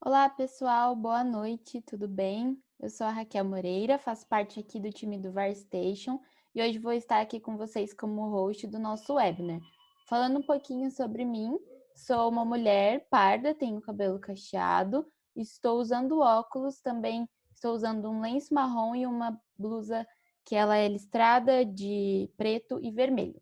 Olá, pessoal, boa noite, tudo bem? Eu sou a Raquel Moreira, faço parte aqui do time do VarStation e hoje vou estar aqui com vocês como host do nosso webinar. Falando um pouquinho sobre mim, sou uma mulher parda, tenho cabelo cacheado, estou usando óculos, também estou usando um lenço marrom e uma blusa que ela é listrada de preto e vermelho.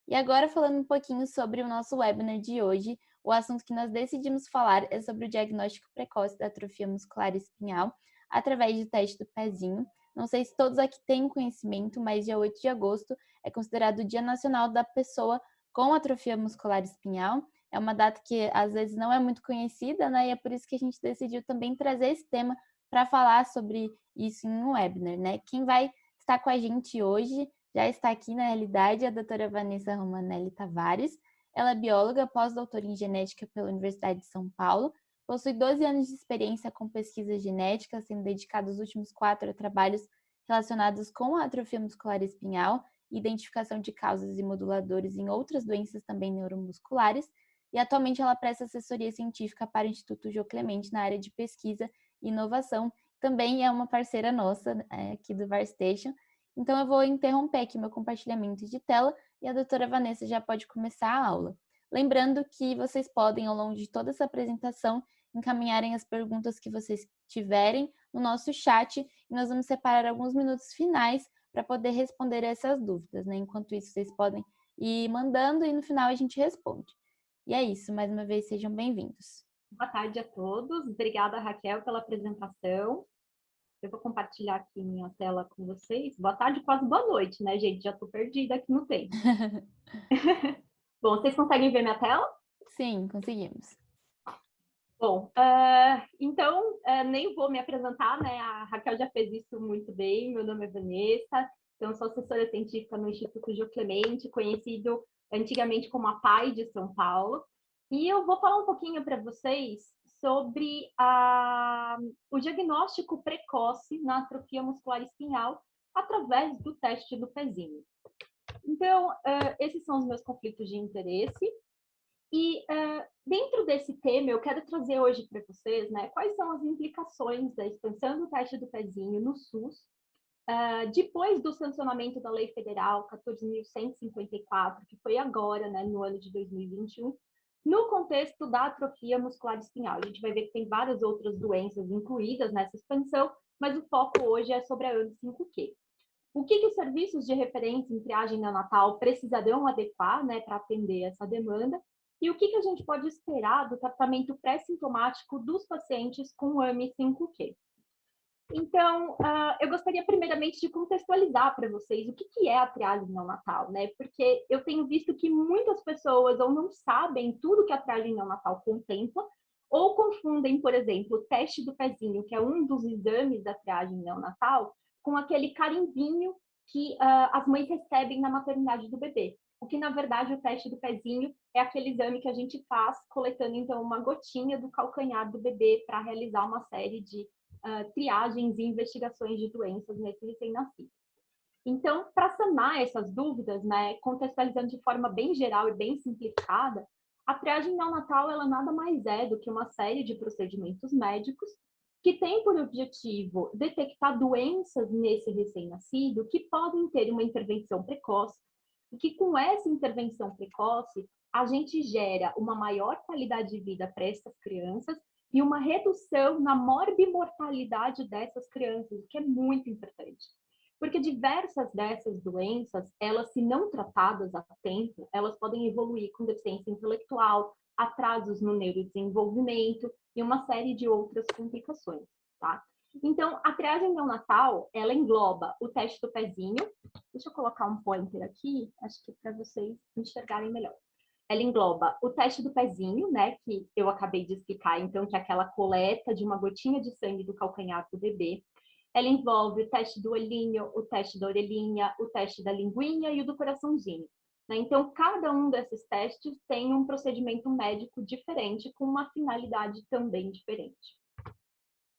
E agora, falando um pouquinho sobre o nosso webinar de hoje, o assunto que nós decidimos falar é sobre o diagnóstico precoce da atrofia muscular espinhal através do teste do pezinho. Não sei se todos aqui têm conhecimento, mas dia 8 de agosto é considerado o Dia Nacional da Pessoa com Atrofia Muscular Espinhal. É uma data que às vezes não é muito conhecida, né? E é por isso que a gente decidiu também trazer esse tema para falar sobre isso em um webinar, né? Quem vai estar com a gente hoje já está aqui, na realidade, a doutora Vanessa Romanelli Tavares. Ela é bióloga, pós-doutora em genética pela Universidade de São Paulo, possui 12 anos de experiência com pesquisa genética, sendo dedicada os últimos 4 a trabalhos relacionados com a atrofia muscular espinhal, identificação de causas e moduladores em outras doenças também neuromusculares, e atualmente ela presta assessoria científica para o Instituto Jô Clemente na área de pesquisa e inovação. Também é uma parceira nossa aqui do VarStation. Então, eu vou interromper aqui meu compartilhamento de tela e a doutora Vanessa já pode começar a aula. Lembrando que vocês podem, ao longo de toda essa apresentação, encaminharem as perguntas que vocês tiverem no nosso chat e nós vamos separar alguns minutos finais para poder responder essas dúvidas, né? Enquanto isso, vocês podem ir mandando e no final a gente responde. E é isso, mais uma vez, sejam bem-vindos. Boa tarde a todos. Obrigada, Raquel, pela apresentação. Eu vou compartilhar aqui minha tela com vocês. Boa tarde, quase boa noite, né, gente? Já estou perdida aqui no tempo. Bom, vocês conseguem ver minha tela? Sim, conseguimos. Bom, então, nem vou me apresentar, né? A Raquel já fez isso muito bem. Meu nome é Vanessa, então sou assessora científica no Instituto Jô Clemente, conhecido antigamente como a PAI de São Paulo. E eu vou falar um pouquinho para vocês sobre o diagnóstico precoce na atrofia muscular espinhal através do teste do pezinho. Então, esses são os meus conflitos de interesse. E dentro desse tema, eu quero trazer hoje para vocês, né, quais são as implicações da expansão do teste do pezinho no SUS, depois do sancionamento da Lei Federal 14.154, que foi agora, né, no ano de 2021, no contexto da atrofia muscular espinhal. A gente vai ver que tem várias outras doenças incluídas nessa expansão, mas o foco hoje é sobre a AMP 5Q. O que os serviços de referência em triagem neonatal precisarão adequar, né, para atender essa demanda? E o que a gente pode esperar do tratamento pré-sintomático dos pacientes com AMI 5Q? Então, eu gostaria primeiramente de contextualizar para vocês o que é a triagem neonatal, né? Porque eu tenho visto que muitas pessoas ou não sabem tudo que a triagem neonatal contempla, ou confundem, por exemplo, o teste do pezinho, que é um dos exames da triagem neonatal, com aquele carimbinho que as mães recebem na maternidade do bebê. O que, na verdade, o teste do pezinho é aquele exame que a gente faz coletando, então, uma gotinha do calcanhar do bebê para realizar uma série de triagens e investigações de doenças nesse recém-nascido. Então, para sanar essas dúvidas, né, contextualizando de forma bem geral e bem simplificada, a triagem neonatal ela nada mais é do que uma série de procedimentos médicos que tem por objetivo detectar doenças nesse recém-nascido que podem ter uma intervenção precoce e que com essa intervenção precoce a gente gera uma maior qualidade de vida para essas crianças e uma redução na morbimortalidade dessas crianças, o que é muito importante. Porque diversas dessas doenças, elas se não tratadas a tempo, elas podem evoluir com deficiência intelectual, atrasos no neurodesenvolvimento e uma série de outras complicações, tá? Então, a triagem neonatal, ela engloba o teste do pezinho. Deixa eu colocar um pointer aqui, acho que para vocês enxergarem melhor. Ela engloba o teste do pezinho, né, que eu acabei de explicar, então, que é aquela coleta de uma gotinha de sangue do calcanhar do bebê. Ela envolve o teste do olhinho, o teste da orelhinha, o teste da linguinha e o do coraçãozinho. Né? Então, cada um desses testes tem um procedimento médico diferente, com uma finalidade também diferente.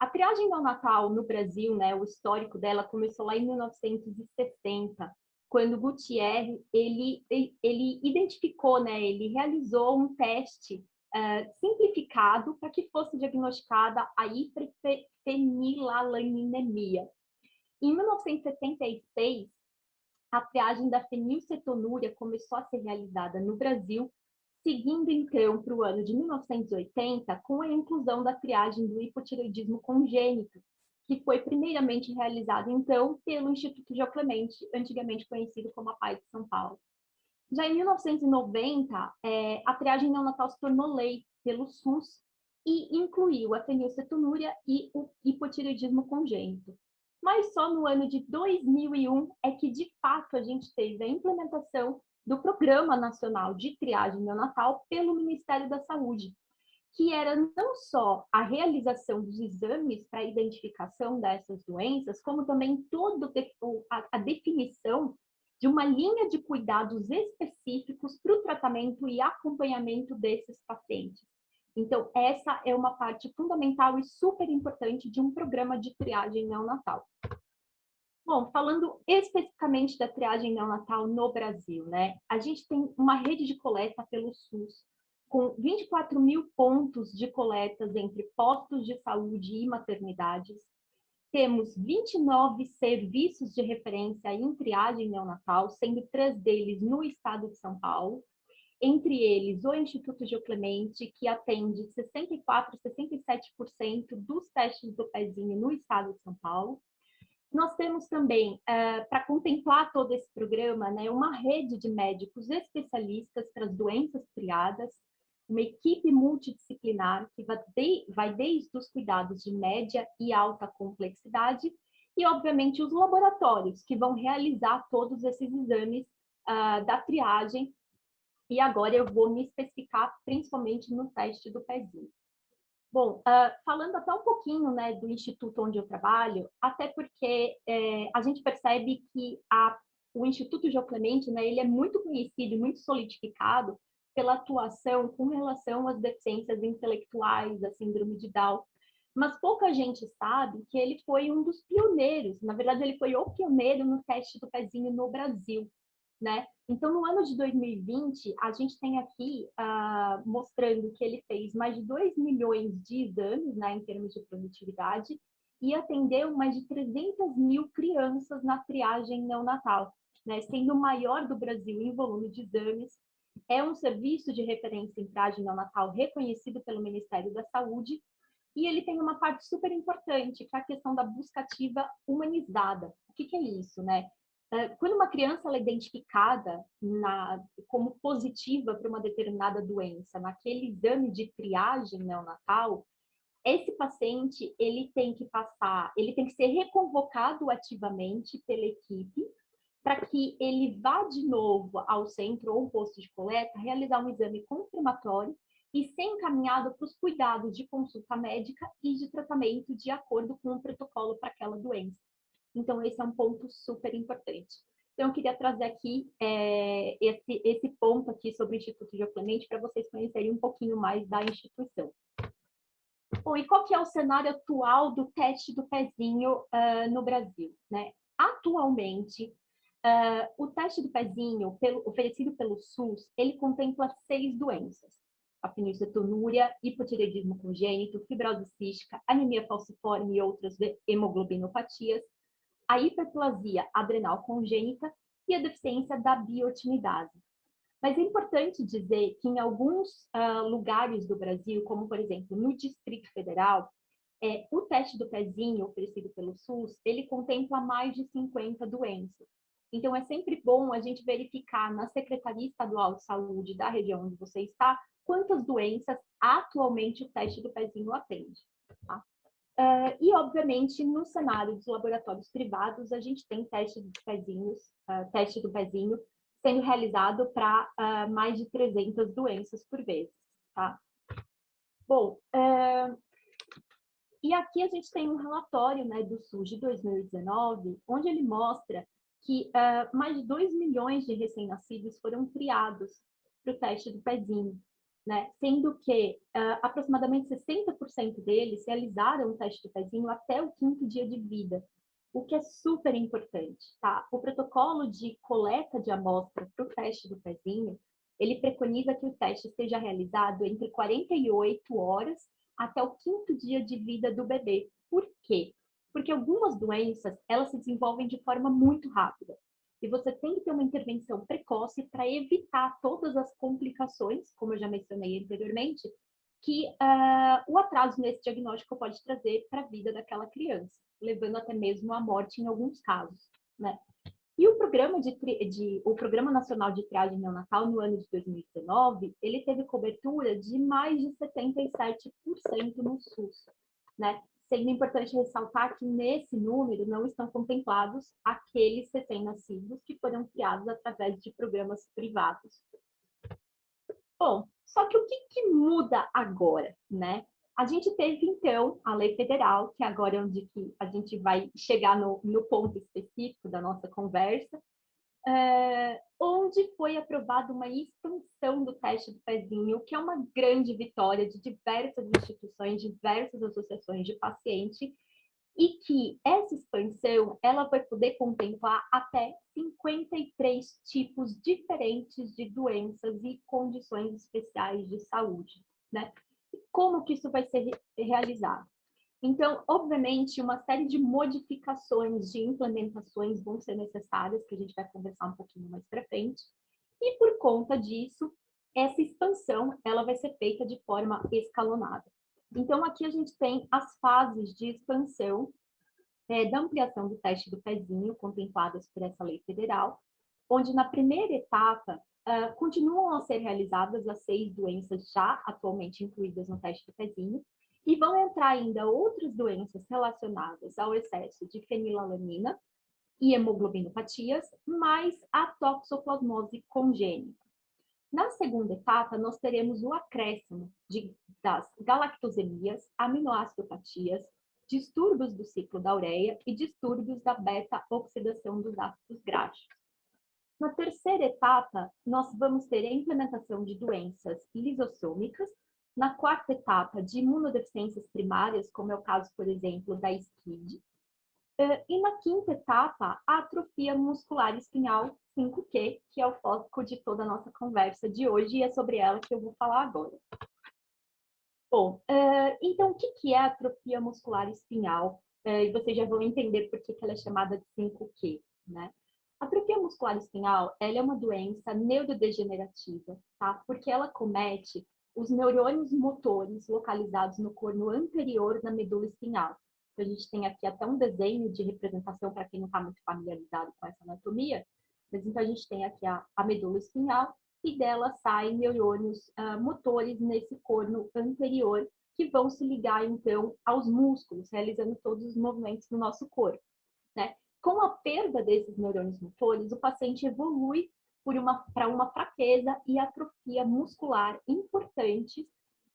A triagem neonatal no Brasil, né, o histórico dela começou lá em 1960, quando Gutierre ele identificou, né, ele realizou um teste simplificado para que fosse diagnosticada a hiperfenilalanemia. Em 1976, a triagem da fenilcetonúria começou a ser realizada no Brasil, seguindo então para o ano de 1980 com a inclusão da triagem do hipotireoidismo congênito, que foi primeiramente realizada então pelo Instituto João Clemente, antigamente conhecido como a PAI de São Paulo. Já em 1990, a triagem neonatal se tornou lei pelo SUS e incluiu a fenilcetonúria e o hipotireoidismo congênito. Mas só no ano de 2001 é que, de fato, a gente teve a implementação do Programa Nacional de Triagem Neonatal pelo Ministério da Saúde, que era não só a realização dos exames para a identificação dessas doenças, como também toda a definição de uma linha de cuidados específicos para o tratamento e acompanhamento desses pacientes. Então, essa é uma parte fundamental e super importante de um programa de triagem neonatal. Bom, falando especificamente da triagem neonatal no Brasil, né? A gente tem uma rede de coleta pelo SUS, com 24 mil pontos de coletas entre postos de saúde e maternidades. Temos 29 serviços de referência em triagem neonatal, sendo 3 deles no estado de São Paulo. Entre eles, o Instituto João Clemente, que atende 64% a 67% dos testes do pezinho no estado de São Paulo. Nós temos também, para contemplar todo esse programa, né, uma rede de médicos especialistas para as doenças triadas, uma equipe multidisciplinar que vai desde os cuidados de média e alta complexidade e, obviamente, os laboratórios que vão realizar todos esses exames da triagem. E agora eu vou me especificar principalmente no teste do pezinho. Bom, falando até um pouquinho, né, do instituto onde eu trabalho, até porque a gente percebe que o Instituto João Clemente, né, ele é muito conhecido e muito solidificado pela atuação com relação às deficiências intelectuais, a síndrome de Down. Mas pouca gente sabe que ele foi um dos pioneiros, na verdade ele foi o pioneiro no teste do pezinho no Brasil, né? Então, no ano de 2020, a gente tem aqui mostrando que ele fez mais de 2 milhões de exames, né, em termos de produtividade, e atendeu mais de 300 mil crianças na triagem neonatal, né, sendo o maior do Brasil em volume de exames. É um serviço de referência em triagem neonatal reconhecido pelo Ministério da Saúde, e ele tem uma parte super importante, que é a questão da busca ativa humanizada. O que é isso, né? Quando uma criança é identificada como positiva para uma determinada doença, naquele exame de triagem neonatal, esse paciente ele tem que ser reconvocado ativamente pela equipe para que ele vá de novo ao centro ou posto de coleta, realizar um exame confirmatório e ser encaminhado para os cuidados de consulta médica e de tratamento de acordo com o protocolo para aquela doença. Então, esse é um ponto super importante. Então, eu queria trazer aqui esse ponto aqui sobre o Instituto João Clemente para vocês conhecerem um pouquinho mais da instituição. Bom, e qual que é o cenário atual do teste do pezinho no Brasil, né? Atualmente, o teste do pezinho oferecido pelo SUS, ele contempla 6 doenças: a fenilcetonúria, hipotireoidismo congênito, fibrose cística, anemia falciforme e outras hemoglobinopatias, a hiperplasia adrenal congênita e a deficiência da biotinidase. Mas é importante dizer que em alguns lugares do Brasil, como por exemplo no Distrito Federal, o teste do pezinho oferecido pelo SUS, ele contempla mais de 50 doenças. Então é sempre bom a gente verificar na Secretaria Estadual de Saúde da região onde você está, quantas doenças atualmente o teste do pezinho atende. Tá? E, obviamente, no cenário dos laboratórios privados, a gente tem teste do pezinho sendo realizado para mais de 300 doenças por vez. Tá? Bom, e aqui a gente tem um relatório, né, do SUS de 2019, onde ele mostra que mais de 2 milhões de recém-nascidos foram triados para o teste do pezinho. Né? Sendo que aproximadamente 60% deles realizaram o teste do pezinho até o 5º dia de vida, o que é super importante. Tá? O protocolo de coleta de amostra para o teste do pezinho, ele preconiza que o teste seja realizado entre 48 horas até o 5º dia de vida do bebê. Por quê? Porque algumas doenças, elas se desenvolvem de forma muito rápida. E você tem que ter uma intervenção precoce para evitar todas as complicações, como eu já mencionei anteriormente, que o atraso nesse diagnóstico pode trazer para a vida daquela criança, levando até mesmo à morte em alguns casos, né? E o Programa Nacional de Triagem Neonatal, no ano de 2019, ele teve cobertura de mais de 77% no SUS, né? Sendo importante ressaltar que nesse número não estão contemplados aqueles recém-nascidos que foram criados através de programas privados. Bom, só que o que muda agora, né? A gente teve, então, a lei federal, que agora é onde que a gente vai chegar no ponto específico da nossa conversa, onde foi aprovada uma expansão do teste do pezinho, que é uma grande vitória de diversas instituições, diversas associações de paciente, e que essa expansão ela vai poder contemplar até 53 tipos diferentes de doenças e condições especiais de saúde, né? Como que isso vai ser realizado? Então, obviamente, uma série de modificações, de implementações vão ser necessárias, que a gente vai conversar um pouquinho mais para frente. E por conta disso, essa expansão ela vai ser feita de forma escalonada. Então, aqui a gente tem as fases de expansão da ampliação do teste do pezinho, contempladas por essa lei federal, onde na primeira etapa continuam a ser realizadas as 6 doenças já atualmente incluídas no teste do pezinho, e vão entrar ainda outras doenças relacionadas ao excesso de fenilalanina e hemoglobinopatias, mais a toxoplasmose congênita. Na segunda etapa, nós teremos o acréscimo das galactosemias, aminoácidopatias, distúrbios do ciclo da ureia e distúrbios da beta-oxidação dos ácidos graxos. Na terceira etapa, nós vamos ter a implementação de doenças lisossômicas. Na quarta etapa, de imunodeficiências primárias, como é o caso, por exemplo, da SCID. E na quinta etapa, a atrofia muscular espinhal 5Q, que é o foco de toda a nossa conversa de hoje, e é sobre ela que eu vou falar agora. Bom, então o que é a atrofia muscular espinhal? E vocês já vão entender por que ela é chamada de 5Q, né? A atrofia muscular espinhal, ela é uma doença neurodegenerativa, tá? Porque ela comete os neurônios motores localizados no corno anterior da medula espinhal. Então, a gente tem aqui até um desenho de representação para quem não está muito familiarizado com essa anatomia. Mas então a gente tem aqui a medula espinhal e dela saem neurônios motores nesse corno anterior que vão se ligar então aos músculos, realizando todos os movimentos do nosso corpo, né? Com a perda desses neurônios motores, o paciente evolui para uma fraqueza e atrofia muscular importantes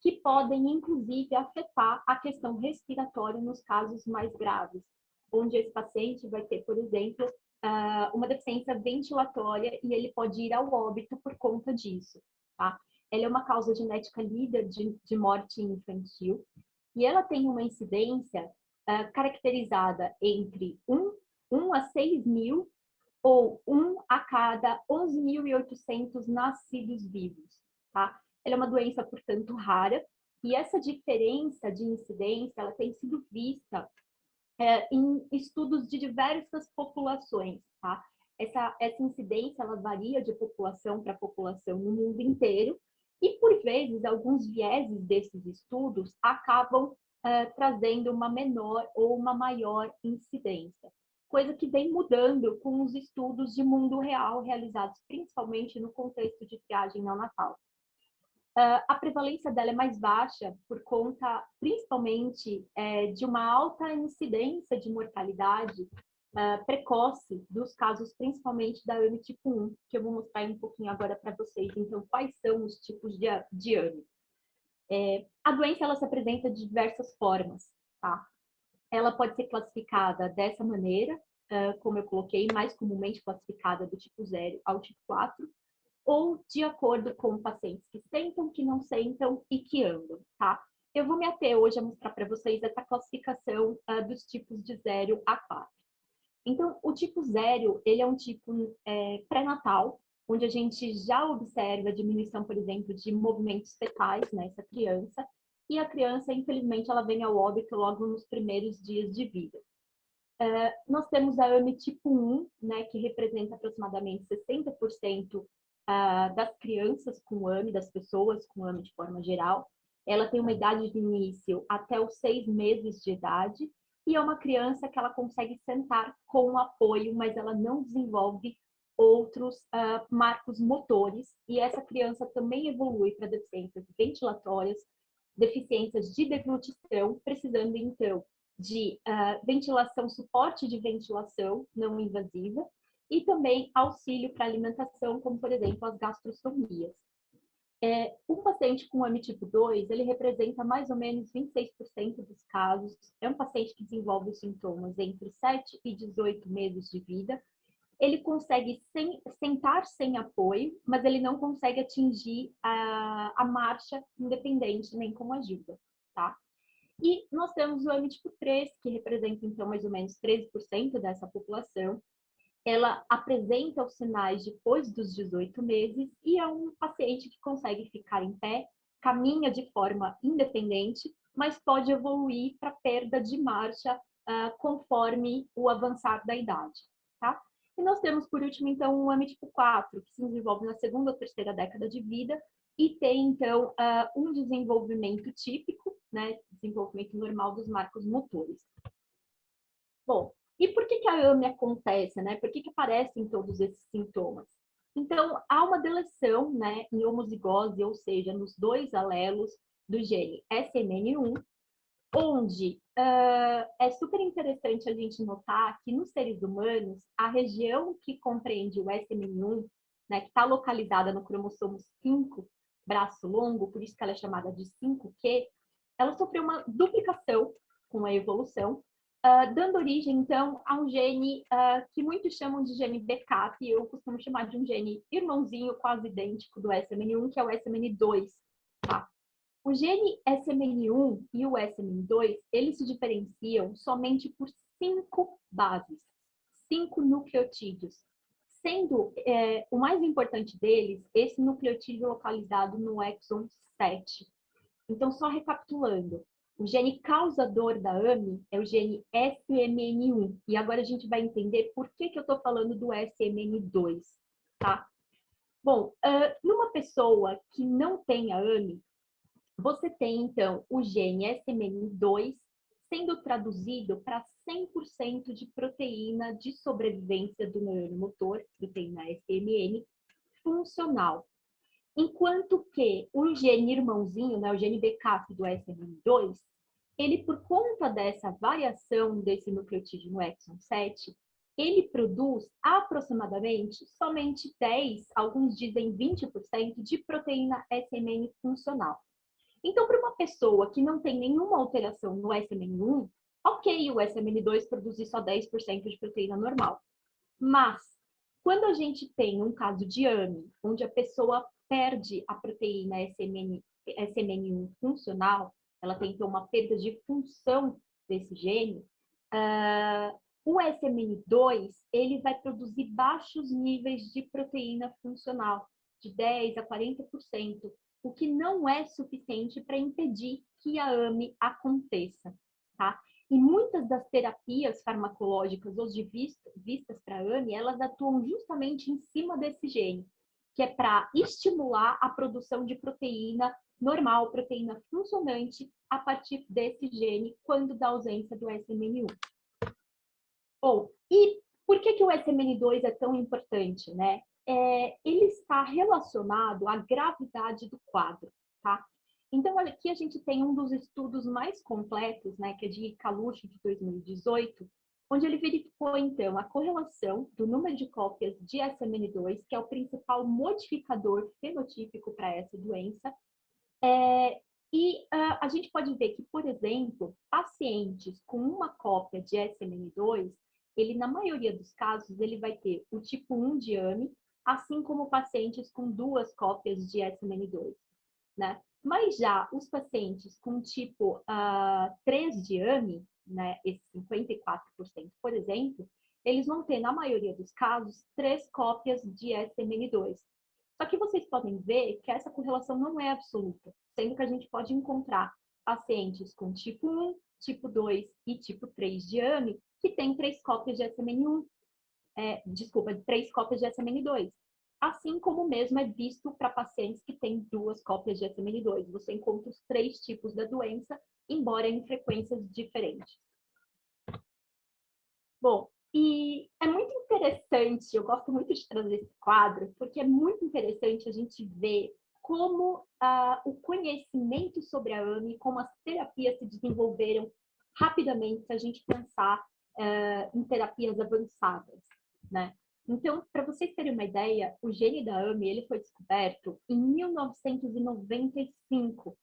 que podem, inclusive, afetar a questão respiratória nos casos mais graves, onde esse paciente vai ter, por exemplo, uma deficiência ventilatória e ele pode ir ao óbito por conta disso, tá? Ela é uma causa genética líder de morte infantil e ela tem uma incidência caracterizada entre 1 a 6 mil ou 1 a cada 11.800 nascidos vivos, tá? Ela é uma doença, portanto, rara, e essa diferença de incidência ela tem sido vista em estudos de diversas populações, tá? Essa incidência ela varia de população para população no mundo inteiro, e por vezes alguns vieses desses estudos acabam trazendo uma menor ou uma maior incidência, coisa que vem mudando com os estudos de mundo real realizados principalmente no contexto de triagem neonatal. A prevalência dela é mais baixa por conta, principalmente, de uma alta incidência de mortalidade precoce dos casos, principalmente da AME tipo 1, que eu vou mostrar um pouquinho agora para vocês. Então, quais são os tipos de AME? A doença ela se apresenta de diversas formas, tá? Ela pode ser classificada dessa maneira, como eu coloquei, mais comumente classificada do tipo 0 ao tipo 4, ou de acordo com pacientes que sentam, que não sentam e que andam, tá? Eu vou me ater hoje a mostrar para vocês essa classificação dos tipos de 0 a 4. Então, o tipo 0, ele é um tipo pré-natal, onde a gente já observa a diminuição, por exemplo, de movimentos fetais nessa criança, e a criança, infelizmente, ela vem ao óbito logo nos primeiros dias de vida. Nós temos a AME tipo 1, né, que representa aproximadamente 60% das crianças com AME, das pessoas com AME de forma geral. Ela tem uma idade de início até os 6 meses de idade, e é uma criança que ela consegue sentar com apoio, mas ela não desenvolve outros marcos motores, e essa criança também evolui para deficiências ventilatórias, deficiências de deglutição, precisando então de ventilação, suporte de ventilação não invasiva, e também auxílio para alimentação, como por exemplo as gastrostomias. Um paciente com AME tipo 2, ele representa mais ou menos 26% dos casos. É um paciente que desenvolve os sintomas entre 7 e 18 meses de vida. Ele consegue sentar sem apoio, mas ele não consegue atingir a marcha independente, nem com ajuda, tá? E nós temos o AME tipo 3, que representa, então, mais ou menos 13% dessa população. Ela apresenta os sinais depois dos 18 meses e é um paciente que consegue ficar em pé, caminha de forma independente, mas pode evoluir para perda de marcha conforme o avançar da idade, tá? E nós temos, por último, então, o AME tipo 4, que se desenvolve na segunda ou terceira década de vida e tem, então, um desenvolvimento típico, né, desenvolvimento normal dos marcos motores. Bom, e por que a AME acontece, né? Por que aparecem todos esses sintomas? Então, há uma deleção, né, em homozigose, ou seja, nos 2 alelos do gene SMN1, onde é super interessante a gente notar que nos seres humanos, a região que compreende o SMN1, né, que está localizada no cromossomo 5, braço longo, por isso que ela é chamada de 5q, ela sofreu uma duplicação com a evolução, dando origem, então, a um gene que muitos chamam de gene backup, e eu costumo chamar de um gene irmãozinho quase idêntico do SMN1, que é o SMN2, tá? O gene SMN1 e o SMN2, eles se diferenciam somente por 5 bases, 5 nucleotídeos, sendo o mais importante deles, esse nucleotídeo localizado no exon 7. Então, só recapitulando, o gene causador da AME é o gene SMN1. E agora a gente vai entender por que eu estou falando do SMN2, tá? Bom, numa pessoa que não tem a AME, você tem, então, o gene SMN2 sendo traduzido para 100% de proteína de sobrevivência do neurônio motor, proteína SMN, funcional. Enquanto que o gene irmãozinho, né, o gene backup do SMN2, ele, por conta dessa variação desse nucleotídeo no exon 7, ele produz aproximadamente somente 10, alguns dizem 20% de proteína SMN funcional. Então, para uma pessoa que não tem nenhuma alteração no SMN1, ok, o SMN2 produzir só 10% de proteína normal. Mas, quando a gente tem um caso de AME, onde a pessoa perde a proteína SMN1 funcional, ela tem então uma perda de função desse gene, o SMN2 ele vai produzir baixos níveis de proteína funcional, de 10 a 40%, o que não é suficiente para impedir que a AME aconteça, tá? E muitas das terapias farmacológicas hoje vistas para a AME, elas atuam justamente em cima desse gene, que é para estimular a produção de proteína normal, proteína funcionante, a partir desse gene, quando da ausência do SMN1. Bom, e por que o SMN2 é tão importante, né? Ele está relacionado à gravidade do quadro, tá? Então, aqui a gente tem um dos estudos mais completos, né, que é de Kalush, de 2018, onde ele verificou, então, a correlação do número de cópias de SMN2, que é o principal modificador fenotípico para essa doença. A gente pode ver que, por exemplo, pacientes com uma cópia de SMN2, ele, na maioria dos casos, ele vai ter o tipo 1 de AME, assim como pacientes com 2 cópias de SMN2, né? Mas já os pacientes com tipo 3 de AME, né, esses 54%, por exemplo, eles vão ter, na maioria dos casos, 3 cópias de SMN2. Só que vocês podem ver que essa correlação não é absoluta, sendo que a gente pode encontrar pacientes com tipo 1, tipo 2 e tipo 3 de AMI que têm 3 cópias de SMN1, 3 cópias de SMN2. Assim como mesmo é visto para pacientes que têm 2 cópias de SMN2. Você encontra os 3 tipos da doença, embora em frequências diferentes. Bom, e é muito interessante, eu gosto muito de trazer esse quadro, porque é muito interessante a gente ver como o conhecimento sobre a AMI, como as terapias se desenvolveram rapidamente, se a gente pensar em terapias avançadas, né? Então, para vocês terem uma ideia, o gene da AMI ele foi descoberto em 1995.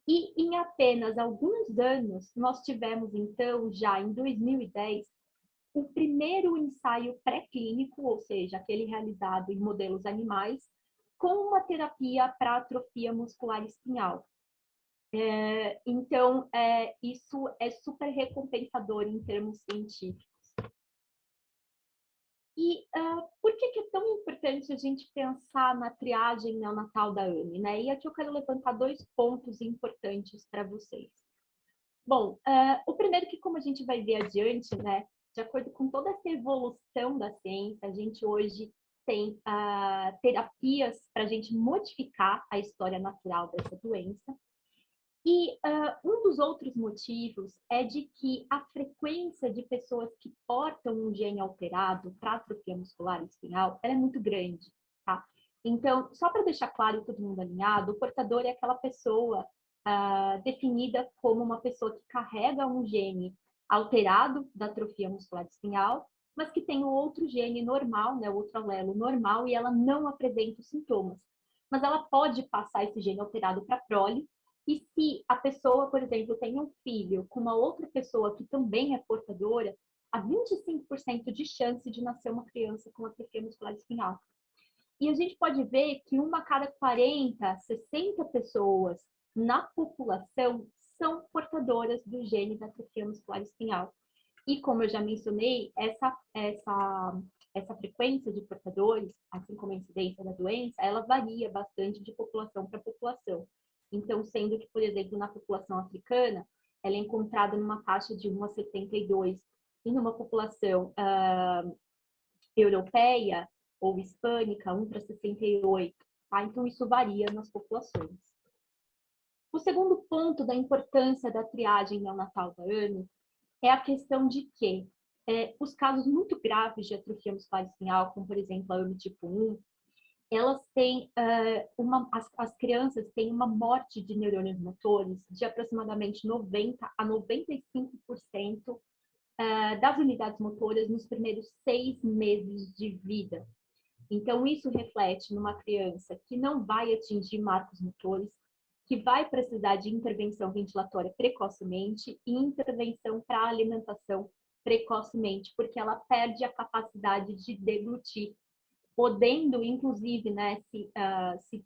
E em apenas alguns anos, nós tivemos, então, já em 2010, o primeiro ensaio pré-clínico, ou seja, aquele realizado em modelos animais, com uma terapia para atrofia muscular espinhal. Então, isso é super recompensador em termos científicos. E por que é tão importante a gente pensar na triagem neonatal da AMI, né? E aqui eu quero levantar 2 pontos importantes para vocês. Bom, o primeiro que, como a gente vai ver adiante, né, de acordo com toda essa evolução da ciência, a gente hoje tem terapias para a gente modificar a história natural dessa doença. E um dos outros motivos é de que a frequência de pessoas que portam um gene alterado para atrofia muscular espinhal ela é muito grande, tá? Então, só para deixar claro e todo mundo alinhado, o portador é aquela pessoa definida como uma pessoa que carrega um gene alterado da atrofia muscular espinhal, mas que tem o outro gene normal, né, outro alelo normal, e ela não apresenta os sintomas. Mas ela pode passar esse gene alterado para a prole, e se a pessoa, por exemplo, tem um filho com uma outra pessoa que também é portadora, há 25% de chance de nascer uma criança com atrofia muscular espinhal. E a gente pode ver que uma a cada 40, 60 pessoas na população são portadoras do gene da atrofia muscular espinhal. E como eu já mencionei, essa frequência de portadores, assim como a incidência da doença, ela varia bastante de população para população. Então, sendo que, por exemplo, na população africana, ela é encontrada numa taxa de 1 a 72, e numa população europeia ou hispânica, 1 para 68. Tá? Então, isso varia nas populações. O segundo ponto da importância da triagem neonatal da AMI é a questão de que os casos muito graves de atrofia muscular espinhal, como, por exemplo, a AMI tipo 1, elas têm as crianças têm uma morte de neurônios motores de aproximadamente 90 a 95% das unidades motoras nos primeiros 6 meses de vida. Então, isso reflete numa criança que não vai atingir marcos motores, que vai precisar de intervenção ventilatória precocemente e intervenção para alimentação precocemente, porque ela perde a capacidade de deglutir, podendo, inclusive, né, se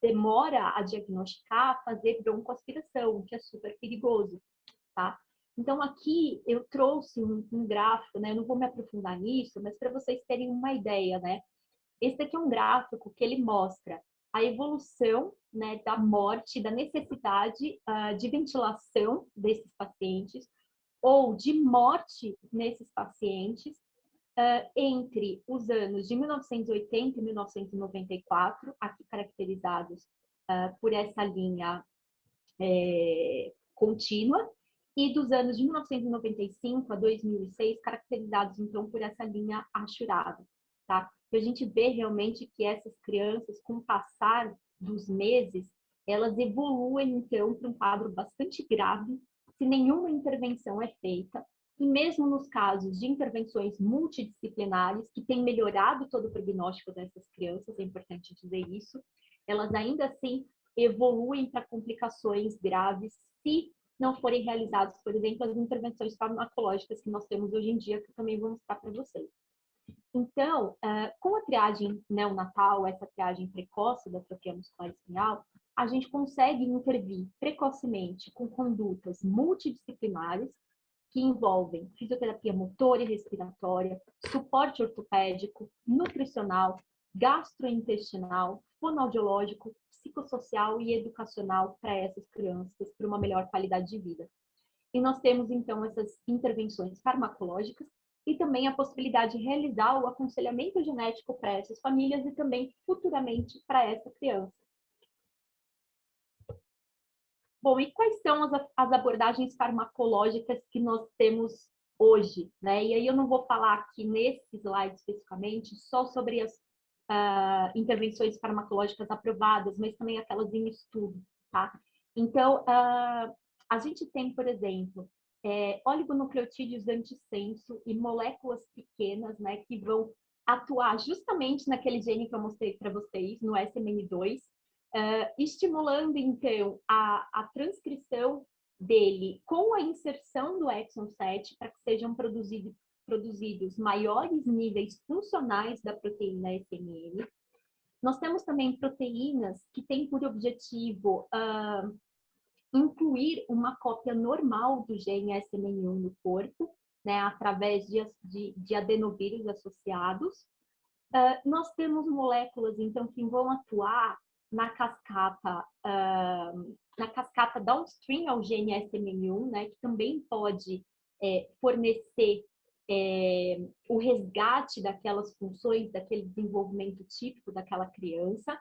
demora a diagnosticar, fazer broncoaspiração, o que é super perigoso, tá? Então, aqui eu trouxe um gráfico, né? Eu não vou me aprofundar nisso, mas para vocês terem uma ideia, né? Esse daqui é um gráfico que ele mostra a evolução, né, da morte, da necessidade de ventilação desses pacientes, ou de morte nesses pacientes, entre os anos de 1980 e 1994, aqui caracterizados por essa linha contínua, e dos anos de 1995 a 2006, caracterizados então por essa linha achurada, tá? E a gente vê realmente que essas crianças, com o passar dos meses, elas evoluem então para um quadro bastante grave, se nenhuma intervenção é feita. E mesmo nos casos de intervenções multidisciplinares, que têm melhorado todo o prognóstico dessas crianças, é importante dizer isso, elas ainda assim evoluem para complicações graves se não forem realizadas, por exemplo, as intervenções farmacológicas que nós temos hoje em dia, que eu também vou mostrar para vocês. Então, com a triagem neonatal, essa triagem precoce da atrofia muscular espinhal, a gente consegue intervir precocemente com condutas multidisciplinares que envolvem fisioterapia motora e respiratória, suporte ortopédico, nutricional, gastrointestinal, fonoaudiológico, psicossocial e educacional para essas crianças, para uma melhor qualidade de vida. E nós temos, então, essas intervenções farmacológicas e também a possibilidade de realizar o aconselhamento genético para essas famílias e também futuramente para essa criança. Bom, e quais são as abordagens farmacológicas que nós temos hoje, né? E aí eu não vou falar aqui nesse slide especificamente só sobre as intervenções farmacológicas aprovadas, mas também aquelas em estudo, tá? Então, a gente tem, por exemplo, oligonucleotídeos antissenso e moléculas pequenas, né, que vão atuar justamente naquele gene que eu mostrei para vocês, no SMN2, estimulando, então, a transcrição dele com a inserção do exon 7 para que sejam produzidos maiores níveis funcionais da proteína SMN. Nós temos também proteínas que têm por objetivo incluir uma cópia normal do gene SMN1 no corpo, né, através de adenovírus associados. Nós temos moléculas, então, que vão atuar na cascata downstream ao gene SMN1, né, que também pode fornecer o resgate daquelas funções, daquele desenvolvimento típico daquela criança.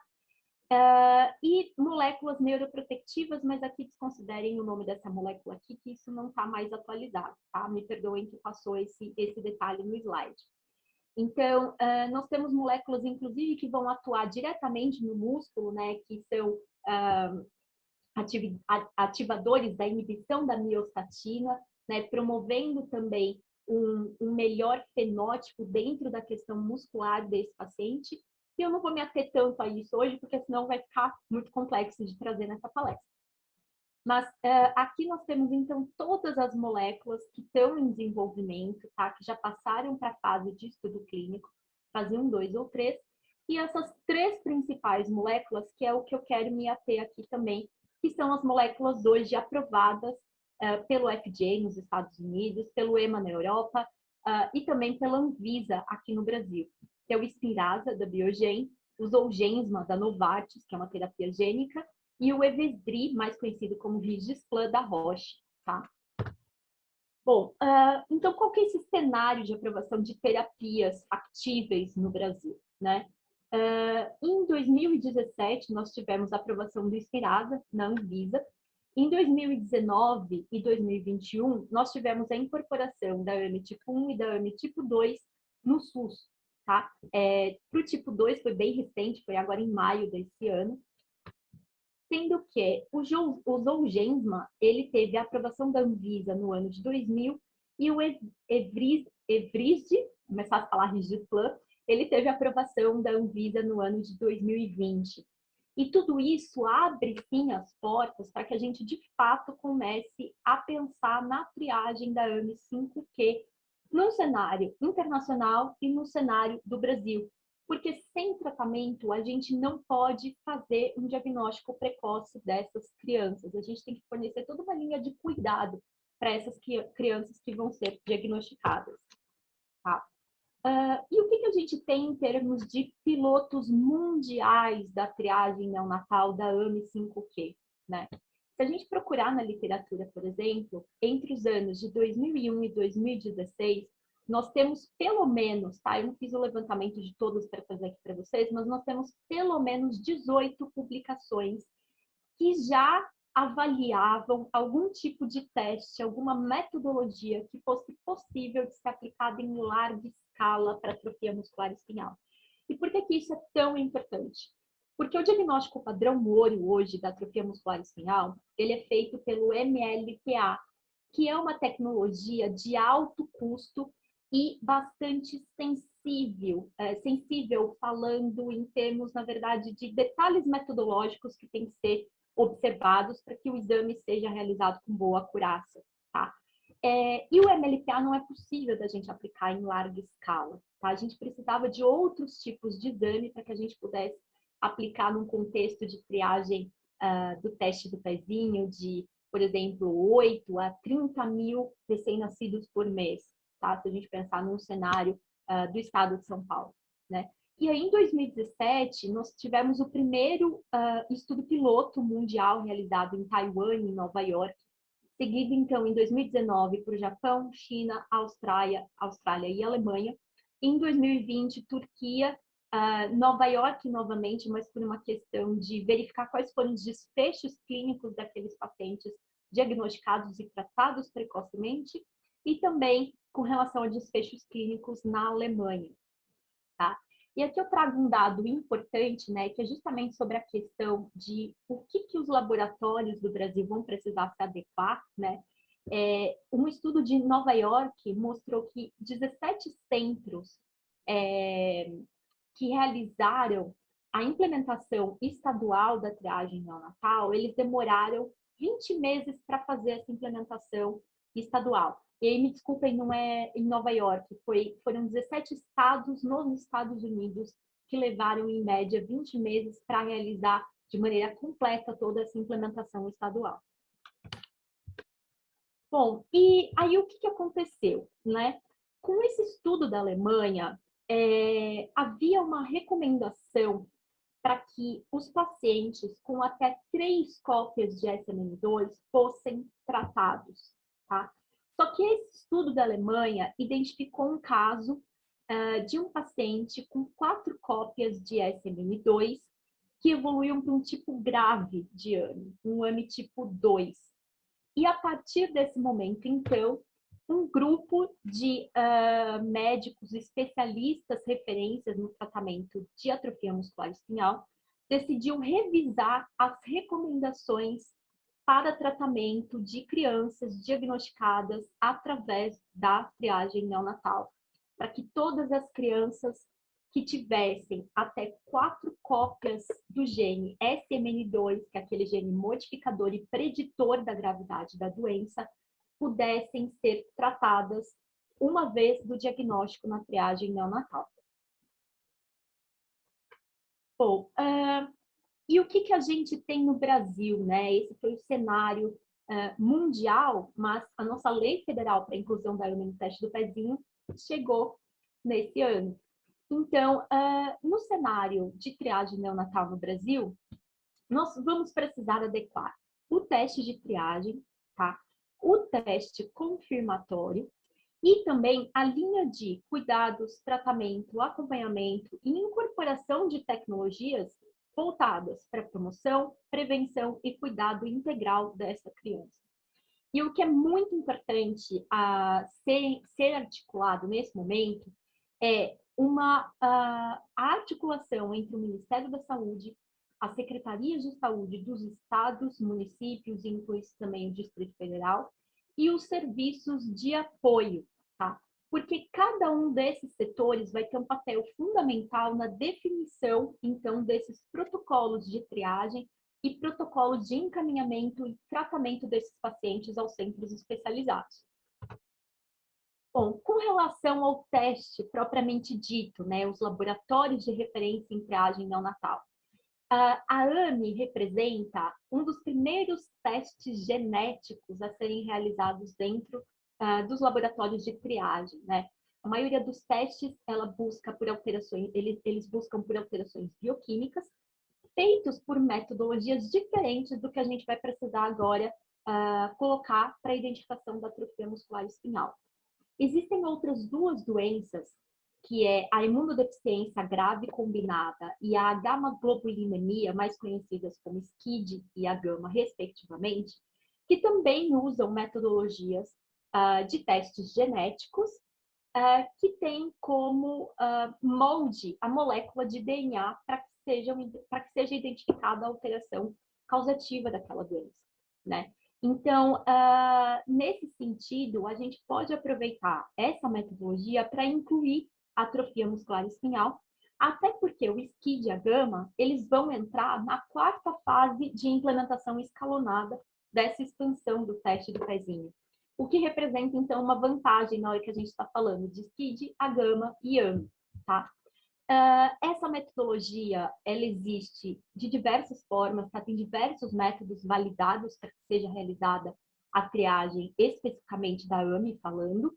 E moléculas neuroprotectivas, mas aqui desconsiderem o nome dessa molécula aqui, que isso não está mais atualizado, tá? Me perdoem que passou esse detalhe no slide. Então, nós temos moléculas, inclusive, que vão atuar diretamente no músculo, né, que são ativadores da inibição da miostatina, né, promovendo também um melhor fenótipo dentro da questão muscular desse paciente. E eu não vou me ater tanto a isso hoje, porque senão vai ficar muito complexo de trazer nessa palestra. Mas aqui nós temos, então, todas as moléculas que estão em desenvolvimento, tá? Que já passaram para a fase de estudo clínico, fase 1, 2 ou 3. E essas 3 principais moléculas, que é o que eu quero me ater aqui também, que são as moléculas hoje aprovadas pelo FDA nos Estados Unidos, pelo EMA na Europa e também pela Anvisa aqui no Brasil. Que é o Spinraza, da Biogen, o Zolgensma, da Novartis, que é uma terapia gênica, e o Evesdri, mais conhecido como Rigisplan, da Roche, tá? Bom, então qual que é esse cenário de aprovação de terapias factíveis no Brasil, né? Em 2017, nós tivemos a aprovação do Spinraza na Anvisa. Em 2019 e 2021, nós tivemos a incorporação da AME tipo 1 e da AME tipo 2 no SUS, tá? Para o tipo 2 foi bem recente, foi agora em maio desse ano. Sendo que o Zolgensma, ele teve a aprovação da Anvisa no ano de 2000 e o Evrysdi, começar a falar Rigisplan, ele teve a aprovação da Anvisa no ano de 2020. E tudo isso abre, sim, as portas para que a gente, de fato, comece a pensar na triagem da AME 5Q no cenário internacional e no cenário do Brasil. Porque sem tratamento, a gente não pode fazer um diagnóstico precoce dessas crianças. A gente tem que fornecer toda uma linha de cuidado para essas crianças que vão ser diagnosticadas. Tá? E o que a gente tem em termos de pilotos mundiais da triagem neonatal da AME 5Q? Né? Se a gente procurar na literatura, por exemplo, entre os anos de 2001 e 2016, nós temos pelo menos, tá? Eu não fiz o levantamento de todos para fazer aqui para vocês, mas nós temos pelo menos 18 publicações que já avaliavam algum tipo de teste, alguma metodologia que fosse possível de ser aplicada em larga escala para atrofia muscular espinhal. E por que isso é tão importante? Porque o diagnóstico padrão ouro hoje da atrofia muscular espinhal, ele é feito pelo MLPA, que é uma tecnologia de alto custo e bastante sensível falando em termos, na verdade, de detalhes metodológicos que têm que ser observados para que o exame seja realizado com boa acurácia, tá? E o MLPA não é possível da gente aplicar em larga escala, tá? A gente precisava de outros tipos de exame para que a gente pudesse aplicar num contexto de triagem do teste do pezinho, de por exemplo, 8 a 30 mil recém-nascidos por mês, tá? Se a gente pensar num cenário do estado de São Paulo, né? E aí, em 2017, nós tivemos o primeiro estudo piloto mundial realizado em Taiwan, em Nova York, seguido, então, em 2019 por Japão, China, Austrália e Alemanha. Em 2020, Turquia, Nova York novamente, mas por uma questão de verificar quais foram os desfechos clínicos daqueles pacientes diagnosticados e tratados precocemente, e também com relação a desfechos clínicos na Alemanha, tá? E aqui eu trago um dado importante, né, que é justamente sobre a questão de o que os laboratórios do Brasil vão precisar se adequar, né? Um estudo de Nova York mostrou que 17 centros que realizaram a implementação estadual da triagem neonatal, eles demoraram 20 meses para fazer essa implementação estadual. E aí, me desculpem, não é em Nova York, foram 17 estados nos Estados Unidos que levaram, em média, 20 meses para realizar de maneira completa toda essa implementação estadual. Bom, e aí o que aconteceu, né? Com esse estudo da Alemanha, havia uma recomendação para que os pacientes com até 3 cópias de SMN2 fossem tratados, tá? Só que esse estudo da Alemanha identificou um caso de um paciente com 4 cópias de SMN2 que evoluiu para um tipo grave de AMI, um AMI tipo 2. E a partir desse momento, então, um grupo de médicos especialistas, referências no tratamento de atrofia muscular espinhal, decidiu revisar as recomendações para tratamento de crianças diagnosticadas através da triagem neonatal, para que todas as crianças que tivessem até 4 cópias do gene SMN2, que é aquele gene modificador e preditor da gravidade da doença, pudessem ser tratadas uma vez do diagnóstico na triagem neonatal. Bom, e o que a gente tem no Brasil, né? Esse foi o cenário mundial, mas a nossa lei federal para a inclusão da AMI no teste do pezinho chegou nesse ano. Então, no cenário de triagem neonatal no Brasil, nós vamos precisar adequar o teste de triagem, tá? O teste confirmatório e também a linha de cuidados, tratamento, acompanhamento e incorporação de tecnologias voltadas para promoção, prevenção e cuidado integral dessa criança. E o que é muito importante ser articulado nesse momento é uma articulação entre o Ministério da Saúde, as secretarias de saúde dos estados, municípios, inclui também o Distrito Federal, e os serviços de apoio, tá? Porque cada um desses setores vai ter um papel fundamental na definição, então, desses protocolos de triagem e protocolos de encaminhamento e tratamento desses pacientes aos centros especializados. Bom, com relação ao teste propriamente dito, né, os laboratórios de referência em triagem neonatal, a AMI representa um dos primeiros testes genéticos a serem realizados dentro dos laboratórios de triagem, né? A maioria dos testes, ela busca por alterações, eles buscam por alterações bioquímicas, feitos por metodologias diferentes do que a gente vai precisar agora colocar para a identificação da atrofia muscular espinhal. Existem outras 2 doenças, que é a imunodeficiência grave combinada e a gama-globulinemia, mais conhecidas como SCID e a gama, respectivamente, que também usam metodologias de testes genéticos que têm como molde a molécula de DNA para que seja identificada a alteração causativa daquela doença, né? Então, nesse sentido, a gente pode aproveitar essa metodologia para incluir a atrofia muscular espinhal, até porque o SCID e a gama, eles vão entrar na 4ª fase de implementação escalonada dessa expansão do teste do pezinho, o que representa, então, uma vantagem na hora que a gente está falando de SCID, a gama e AMI, tá? Essa metodologia, ela existe de diversas formas, tá? Tem diversos métodos validados para que seja realizada a triagem especificamente da AMI falando,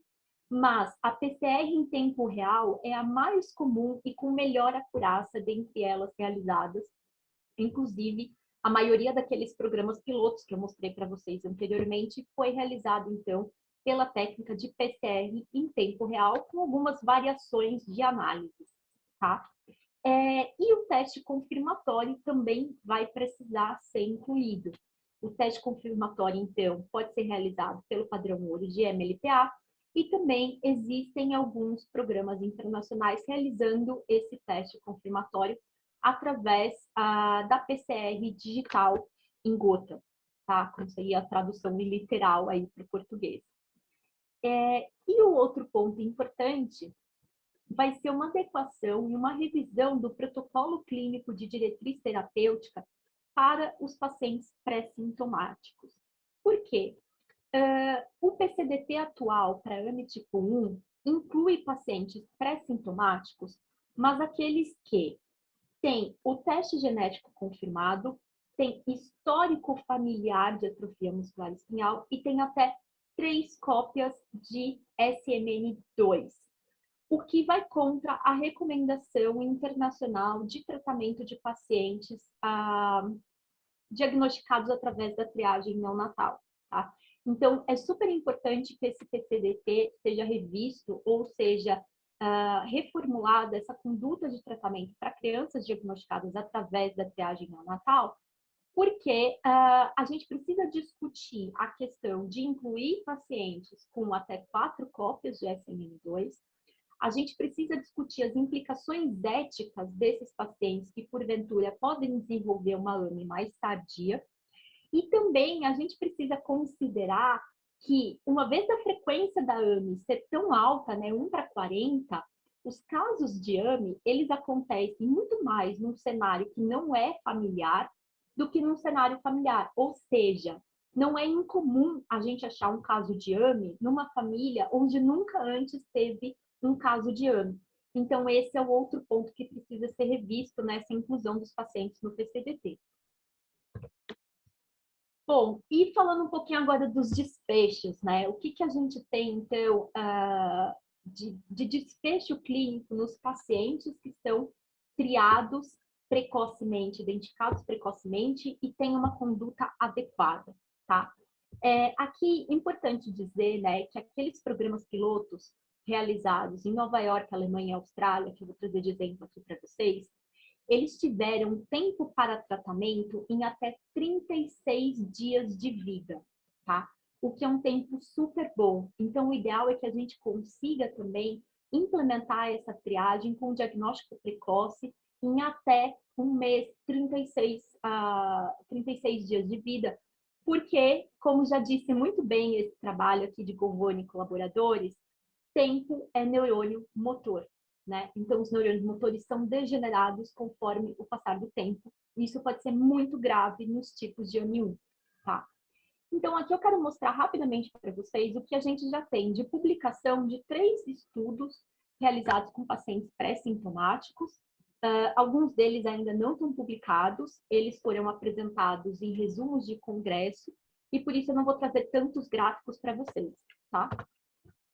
mas a PCR em tempo real é a mais comum e com melhor acurácia dentre elas realizadas. Inclusive, a maioria daqueles programas pilotos que eu mostrei para vocês anteriormente foi realizado, então, pela técnica de PCR em tempo real, com algumas variações de análise, tá? E o teste confirmatório também vai precisar ser incluído. O teste confirmatório, então, pode ser realizado pelo padrão ouro de MLPA e também existem alguns programas internacionais realizando esse teste confirmatório através da PCR digital em gota, tá? Como seria a tradução literal aí para o português. E o outro ponto importante vai ser uma adequação e uma revisão do protocolo clínico de diretriz terapêutica para os pacientes pré-sintomáticos. Por quê? O PCDT atual para AMI tipo 1 inclui pacientes pré-sintomáticos, mas aqueles que têm o teste genético confirmado, têm histórico familiar de atrofia muscular espinhal e têm até 3 cópias de SMN2. O que vai contra a recomendação internacional de tratamento de pacientes diagnosticados através da triagem neonatal, tá? Então, é super importante que esse PCDT seja revisto, ou seja, reformulada essa conduta de tratamento para crianças diagnosticadas através da triagem neonatal, porque a gente precisa discutir a questão de incluir pacientes com até 4 cópias de SMN2. A gente precisa discutir as implicações éticas desses pacientes que, porventura, podem desenvolver uma AMI mais tardia. E também a gente precisa considerar que, uma vez a frequência da AMI ser tão alta, né, 1 para 40, os casos de AMI, eles acontecem muito mais num cenário que não é familiar do que num cenário familiar. Ou seja, não é incomum a gente achar um caso de AMI numa família onde nunca antes teve um caso de AMI. Então, esse é o outro ponto que precisa ser revisto nessa inclusão dos pacientes no PCDT. Bom, e falando um pouquinho agora dos desfechos, né? O que a gente tem, então, de desfecho clínico nos pacientes que são triados precocemente, identificados precocemente e têm uma conduta adequada, tá? Aqui, importante dizer, né, que aqueles programas pilotos realizados em Nova York, Alemanha e Austrália, que eu vou trazer de exemplo aqui para vocês, eles tiveram tempo para tratamento em até 36 dias de vida, tá? O que é um tempo super bom. Então, o ideal é que a gente consiga também implementar essa triagem com diagnóstico precoce em até um mês, 36 dias de vida, porque, como já disse muito bem esse trabalho aqui de Govoni e colaboradores, tempo é neurônio motor, né? Então, os neurônios motores são degenerados conforme o passar do tempo. Isso pode ser muito grave nos tipos de AMI1, tá? Então, aqui eu quero mostrar rapidamente para vocês o que a gente já tem de publicação de 3 estudos realizados com pacientes pré-sintomáticos. Alguns deles ainda não estão publicados, eles foram apresentados em resumos de congresso, e por isso eu não vou trazer tantos gráficos para vocês, tá?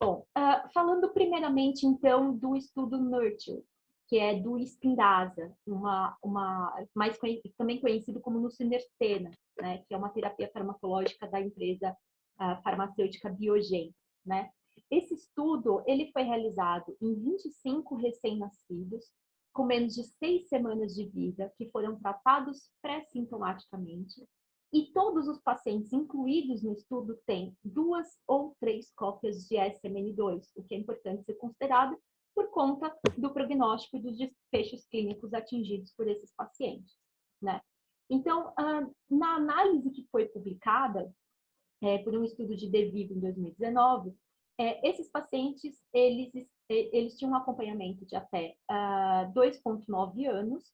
Bom, falando primeiramente, então, do estudo Nurture, que é do Spinraza, também conhecido como nusinersen, né, que é uma terapia farmacológica da empresa farmacêutica Biogen, né? Esse estudo, ele foi realizado em 25 recém-nascidos, com menos de 6 semanas de vida, que foram tratados pré-sintomaticamente, e todos os pacientes incluídos no estudo têm 2 ou 3 cópias de SMN2, o que é importante ser considerado por conta do prognóstico e dos desfechos clínicos atingidos por esses pacientes, né? Então, na análise que foi publicada por um estudo de DeVivo em 2019, esses pacientes, eles tinham um acompanhamento de até 2,9 anos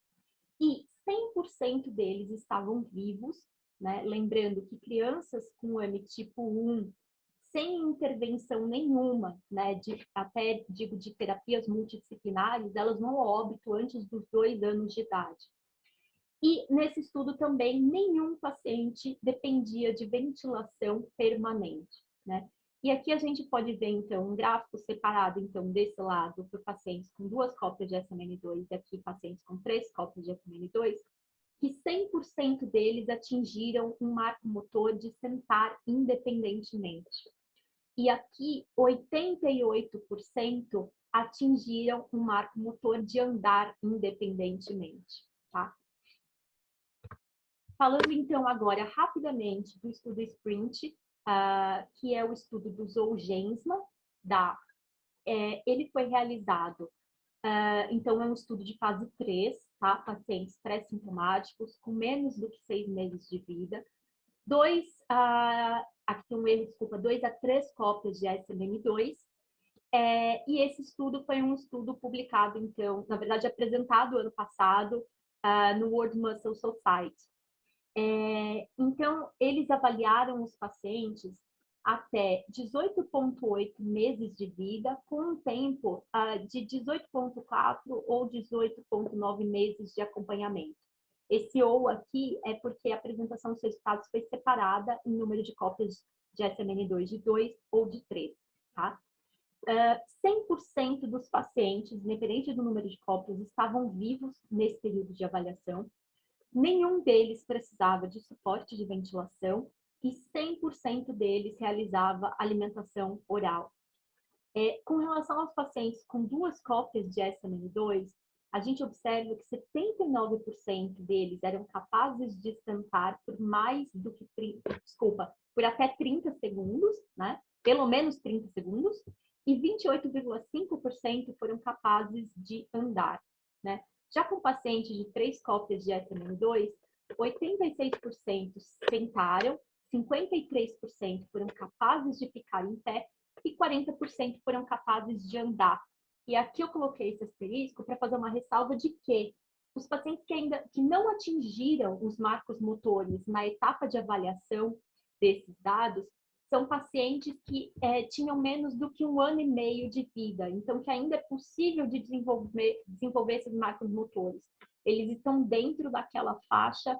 e 100% deles estavam vivos, né? Lembrando que crianças com AMI tipo 1 sem intervenção nenhuma, né, até digo de terapias multidisciplinares, elas vão ao óbito antes dos 2 anos de idade. E nesse estudo também nenhum paciente dependia de ventilação permanente, né? E aqui a gente pode ver, então, um gráfico separado, então, desse lado, por pacientes com 2 cópias de SMN2 e aqui pacientes com 3 cópias de SMN2, que 100% deles atingiram um marco motor de sentar independentemente. E aqui, 88% atingiram um marco motor de andar independentemente, tá? Falando, então, agora rapidamente do estudo SPRINT, que é o estudo do Zolgensma, ele foi realizado, então, é um estudo de fase 3, tá? Pacientes pré-sintomáticos com menos do que 6 meses de vida. Aqui tem um erro, desculpa, 2 a 3 cópias de SMN2. E esse estudo foi um estudo publicado, então, na verdade, apresentado ano passado no World Muscle Society. Então, eles avaliaram os pacientes até 18,8 meses de vida, com um tempo de 18,4 ou 18,9 meses de acompanhamento. Esse ou aqui é porque a apresentação dos resultados foi separada em número de cópias de SMN2 de 2 ou de 3, tá? 100% dos pacientes, independente do número de cópias, estavam vivos nesse período de avaliação. Nenhum deles precisava de suporte de ventilação e 100% deles realizava alimentação oral. Com relação aos pacientes com 2 cópias de SMN2, a gente observa que 79% deles eram capazes de sentar por mais do que por até 30 segundos, né? Pelo menos 30 segundos, e 28,5% foram capazes de andar, né? Já com pacientes de 3 cópias de SMN2, 86% sentaram, 53% foram capazes de ficar em pé e 40% foram capazes de andar. E aqui eu coloquei esse asterisco para fazer uma ressalva de que os pacientes que não atingiram os marcos motores na etapa de avaliação desses dados são pacientes que tinham menos do que 1 ano e meio de vida, então que ainda é possível de desenvolver esses marcos motores. Eles estão dentro daquela faixa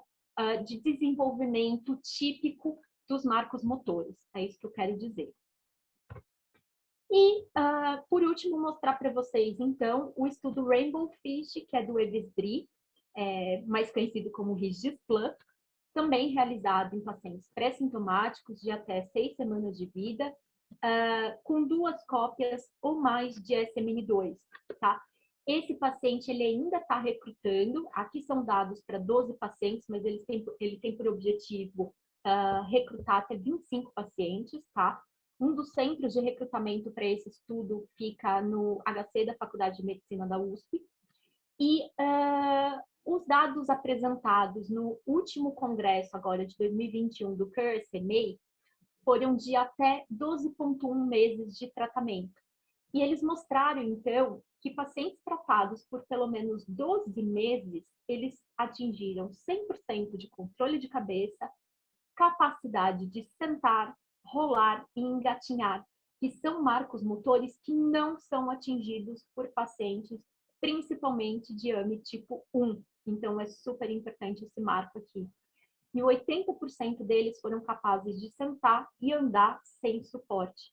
de desenvolvimento típico dos marcos motores, é isso que eu quero dizer. E, por último, mostrar para vocês, então, o estudo Rainbow Fish, que é do Evesdri, mais conhecido como Rigisplan, também realizado em pacientes pré-sintomáticos de até 6 semanas de vida, com 2 cópias ou mais de SMN2, tá? Esse paciente, ele ainda está recrutando, aqui são dados para 12 pacientes, mas ele tem por objetivo recrutar até 25 pacientes, tá? Um dos centros de recrutamento para esse estudo fica no HC da Faculdade de Medicina da USP. E os dados apresentados no último congresso, agora de 2021, do CUR-SMA, foram de até 12,1 meses de tratamento. E eles mostraram, então, que pacientes tratados por pelo menos 12 meses, eles atingiram 100% de controle de cabeça, capacidade de sentar, rolar e engatinhar, que são marcos motores que não são atingidos por pacientes, principalmente de AME tipo 1. Então, é super importante esse marco aqui. E 80% deles foram capazes de sentar e andar sem suporte.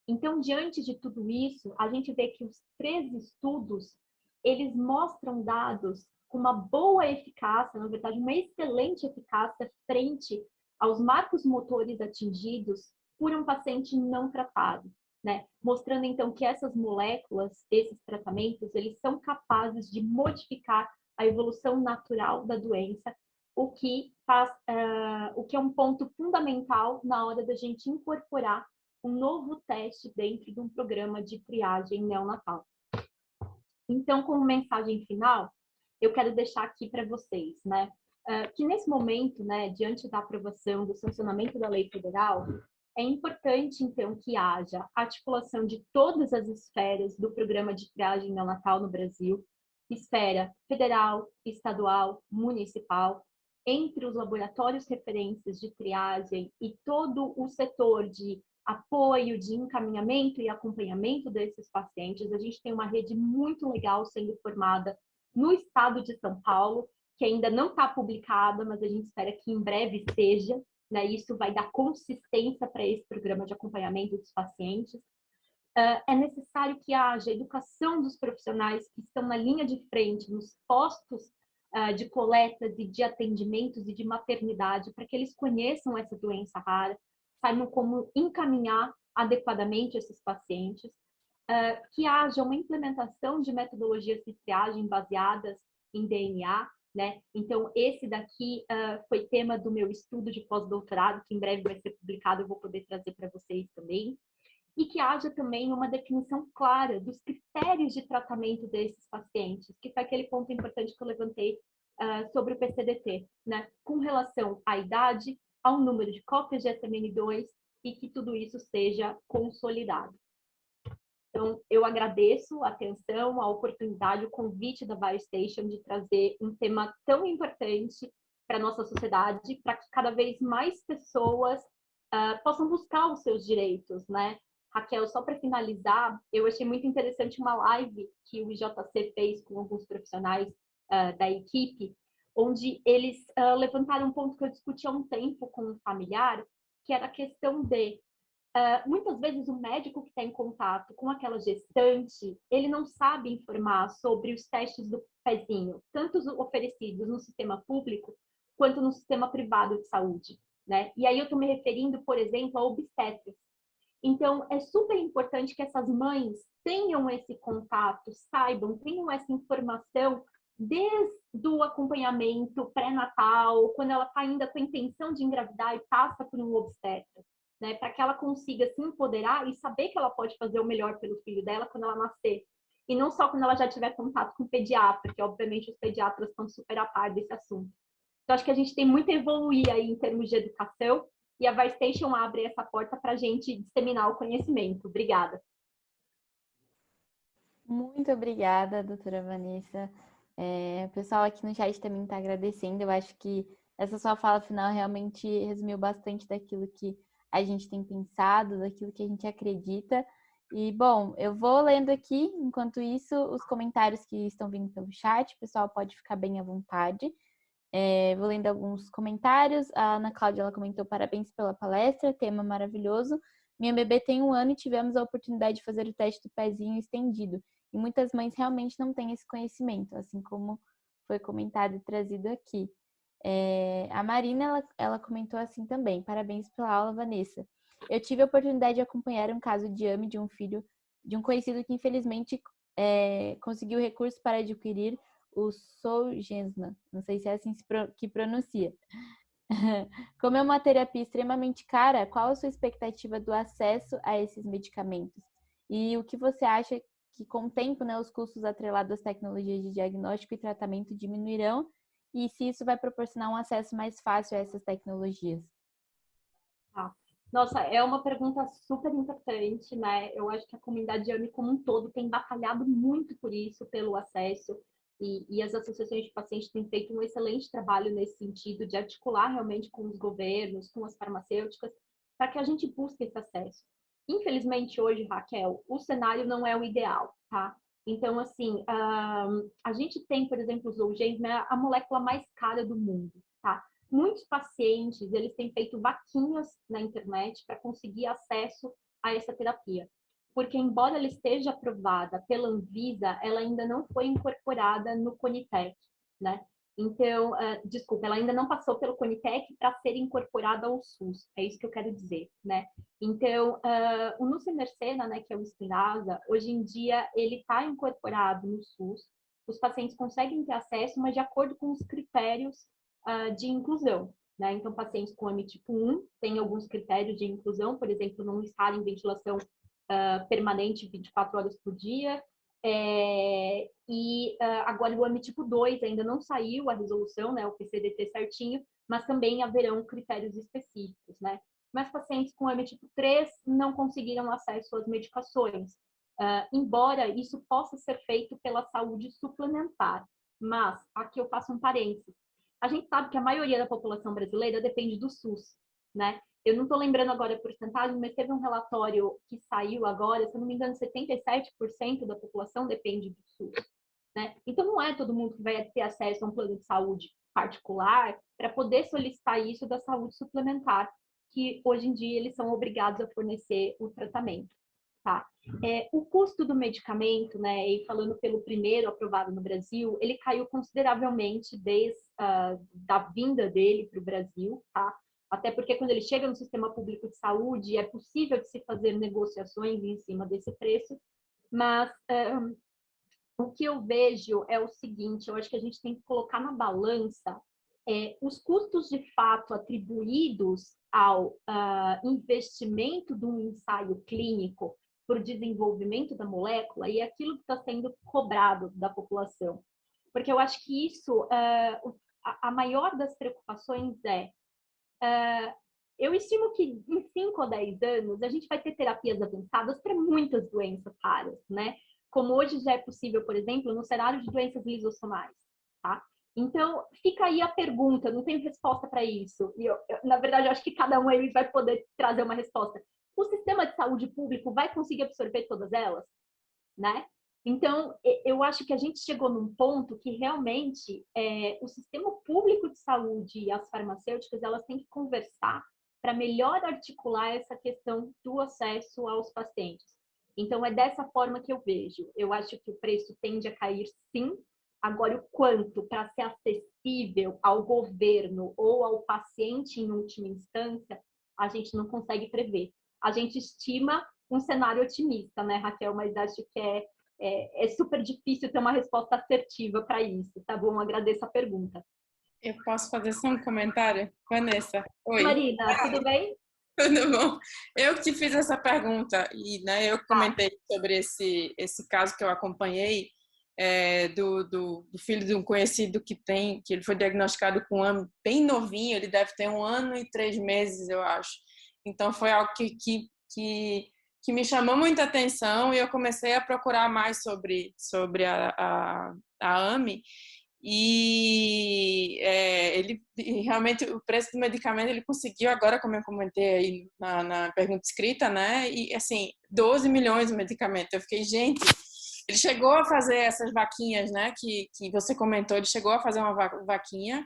Então, diante de tudo isso, a gente vê que os 3 estudos, eles mostram dados com uma boa eficácia, na verdade, uma excelente eficácia frente aos marcos motores atingidos por um paciente não tratado, né? Mostrando, então, que essas moléculas, esses tratamentos, eles são capazes de modificar a evolução natural da doença, o que é um ponto fundamental na hora da gente incorporar um novo teste dentro de um programa de triagem neonatal. Então, como mensagem final, eu quero deixar aqui para vocês, né, que nesse momento, né, diante da aprovação do sancionamento da lei federal, é importante, então, que haja articulação de todas as esferas do programa de triagem neonatal no Brasil, esfera federal, estadual, municipal, entre os laboratórios referências de triagem e todo o setor de apoio, de encaminhamento e acompanhamento desses pacientes. A gente tem uma rede muito legal sendo formada no estado de São Paulo, que ainda não está publicada, mas a gente espera que em breve esteja, né? Isso vai dar consistência para esse programa de acompanhamento dos pacientes. É necessário que haja educação dos profissionais que estão na linha de frente, nos postos de coletas e de atendimentos e de maternidade, para que eles conheçam essa doença rara, saibam como encaminhar adequadamente esses pacientes, que haja uma implementação de metodologias de triagem baseadas em DNA, né? Então, esse daqui foi tema do meu estudo de pós-doutorado, que em breve vai ser publicado, eu vou poder trazer para vocês também. E que haja também uma definição clara dos critérios de tratamento desses pacientes, que foi aquele ponto importante que eu levantei sobre o PCDT, né? Com relação à idade, ao número de cópias de SMN2 e que tudo isso seja consolidado. Então, eu agradeço a atenção, a oportunidade, o convite da BioStation de trazer um tema tão importante para a nossa sociedade, para que cada vez mais pessoas possam buscar os seus direitos, né? Raquel, só para finalizar, eu achei muito interessante uma live que o IJC fez com alguns profissionais da equipe, onde eles levantaram um ponto que eu discuti há um tempo com um familiar, que era a questão de muitas vezes o médico que está em contato com aquela gestante, ele não sabe informar sobre os testes do pezinho, tanto os oferecidos no sistema público quanto no sistema privado de saúde, né? E aí eu estou me referindo, por exemplo, a obstetras. Então, é super importante que essas mães tenham esse contato, saibam, tenham essa informação desde o acompanhamento pré-natal, quando ela está ainda com a intenção de engravidar e passa por um obstetra, né? Para que ela consiga se empoderar e saber que ela pode fazer o melhor pelo filho dela quando ela nascer. E não só quando ela já tiver contato com o pediatra, que obviamente os pediatras estão super a par desse assunto. Então, acho que a gente tem muito a evoluir aí em termos de educação, e a ViStation abre essa porta para a gente disseminar o conhecimento. Obrigada. Muito obrigada, doutora Vanessa. O pessoal aqui no chat também está agradecendo. Eu acho que essa sua fala final realmente resumiu bastante daquilo que a gente tem pensado, daquilo que a gente acredita. E, bom, eu vou lendo aqui, enquanto isso, os comentários que estão vindo pelo chat. O pessoal pode ficar bem à vontade. Vou lendo alguns comentários. A Ana Cláudia ela comentou: parabéns pela palestra, tema maravilhoso. Minha bebê tem 1 ano e tivemos a oportunidade de fazer o teste do pezinho estendido. E muitas mães realmente não têm esse conhecimento, assim como foi comentado e trazido aqui. A Marina ela comentou assim também: parabéns pela aula, Vanessa. Eu tive a oportunidade de acompanhar um caso de AME de um filho de um conhecido que infelizmente conseguiu recurso para adquirir o Zolgensma, não sei se é assim que pronuncia. Como é uma terapia extremamente cara, qual a sua expectativa do acesso a esses medicamentos? E o que você acha que com o tempo, né, os custos atrelados às tecnologias de diagnóstico e tratamento diminuirão e se isso vai proporcionar um acesso mais fácil a essas tecnologias? Nossa, é uma pergunta super importante, né? Eu acho que a comunidade AME como um todo tem batalhado muito por isso, pelo acesso, e as associações de pacientes têm feito um excelente trabalho nesse sentido, de articular realmente com os governos, com as farmacêuticas, para que a gente busque esse acesso. Infelizmente, hoje, Raquel, o cenário não é o ideal, tá? Então, assim, a gente tem, por exemplo, os Zolgensma, né, a molécula mais cara do mundo, tá? Muitos pacientes, eles têm feito vaquinhas na internet para conseguir acesso a essa terapia. Porque, embora ela esteja aprovada pela Anvisa, ela ainda não foi incorporada no Conitec, né? Então, desculpa, ela ainda não passou pelo Conitec para ser incorporada ao SUS. É isso que eu quero dizer, né? Então, o Nusinercena, né, que é o Spinraza, hoje em dia ele está incorporado no SUS. Os pacientes conseguem ter acesso, mas de acordo com os critérios de inclusão, né? Então, pacientes com AMI tipo 1 têm alguns critérios de inclusão, por exemplo, não estar em ventilação permanente 24 horas por dia. Agora o AMI tipo 2 ainda não saiu a resolução, né, o PCDT certinho, mas também haverão critérios específicos, né? Mas pacientes com AMI tipo 3 não conseguiram acesso às medicações, embora isso possa ser feito pela saúde suplementar. Mas, aqui eu faço um parênteses, a gente sabe que a maioria da população brasileira depende do SUS, né? eu não estou lembrando agora a porcentagem, mas teve um relatório que saiu agora, se eu não me engano, 77% da população depende do SUS, né? Então, não é todo mundo que vai ter acesso a um plano de saúde particular para poder solicitar isso da saúde suplementar, que hoje em dia eles são obrigados a fornecer o tratamento. Tá? O custo do medicamento, né, e falando pelo primeiro aprovado no Brasil, ele caiu consideravelmente desde da vinda dele para o Brasil, tá? Até porque quando ele chega no sistema público de saúde, é possível de se fazer negociações em cima desse preço, mas o que eu vejo é o seguinte, eu acho que a gente tem que colocar na balança os custos de fato atribuídos ao investimento de um ensaio clínico para o desenvolvimento da molécula e aquilo que está sendo cobrado da população. Porque eu acho que isso, a maior das preocupações eu estimo que em 5 ou 10 anos a gente vai ter terapias avançadas para muitas doenças raras, né? Como hoje já é possível, por exemplo, no cenário de doenças lisossomais, tá? Então, fica aí a pergunta, não tenho resposta para isso. E na verdade, eu acho que cada um aí vai poder trazer uma resposta. O sistema de saúde público vai conseguir absorver todas elas, né? Então, eu acho que a gente chegou num ponto que realmente o sistema público de saúde e as farmacêuticas, elas têm que conversar para melhor articular essa questão do acesso aos pacientes. Então, é dessa forma que eu vejo. Eu acho que o preço tende a cair, sim. Agora, o quanto para ser acessível ao governo ou ao paciente em última instância, a gente não consegue prever. A gente estima um cenário otimista, né, Raquel? Mas acho que é super difícil ter uma resposta assertiva para isso, tá bom? Agradeço a pergunta. Eu posso fazer só um comentário? Vanessa, oi. Marina, tudo bem? Tudo bom? Eu que te fiz essa pergunta e, né, eu comentei sobre esse caso que eu acompanhei do filho de um conhecido que ele foi diagnosticado com AME bem novinho, ele deve ter 1 ano e 3 meses, eu acho. Então foi algo que me chamou muita atenção e eu comecei a procurar mais sobre a AME. E ele realmente o preço do medicamento ele conseguiu agora, como eu comentei aí na pergunta escrita, né? E assim, 12 milhões de medicamento. Eu fiquei, gente, ele chegou a fazer essas vaquinhas, né? Que você comentou, ele chegou a fazer uma vaquinha,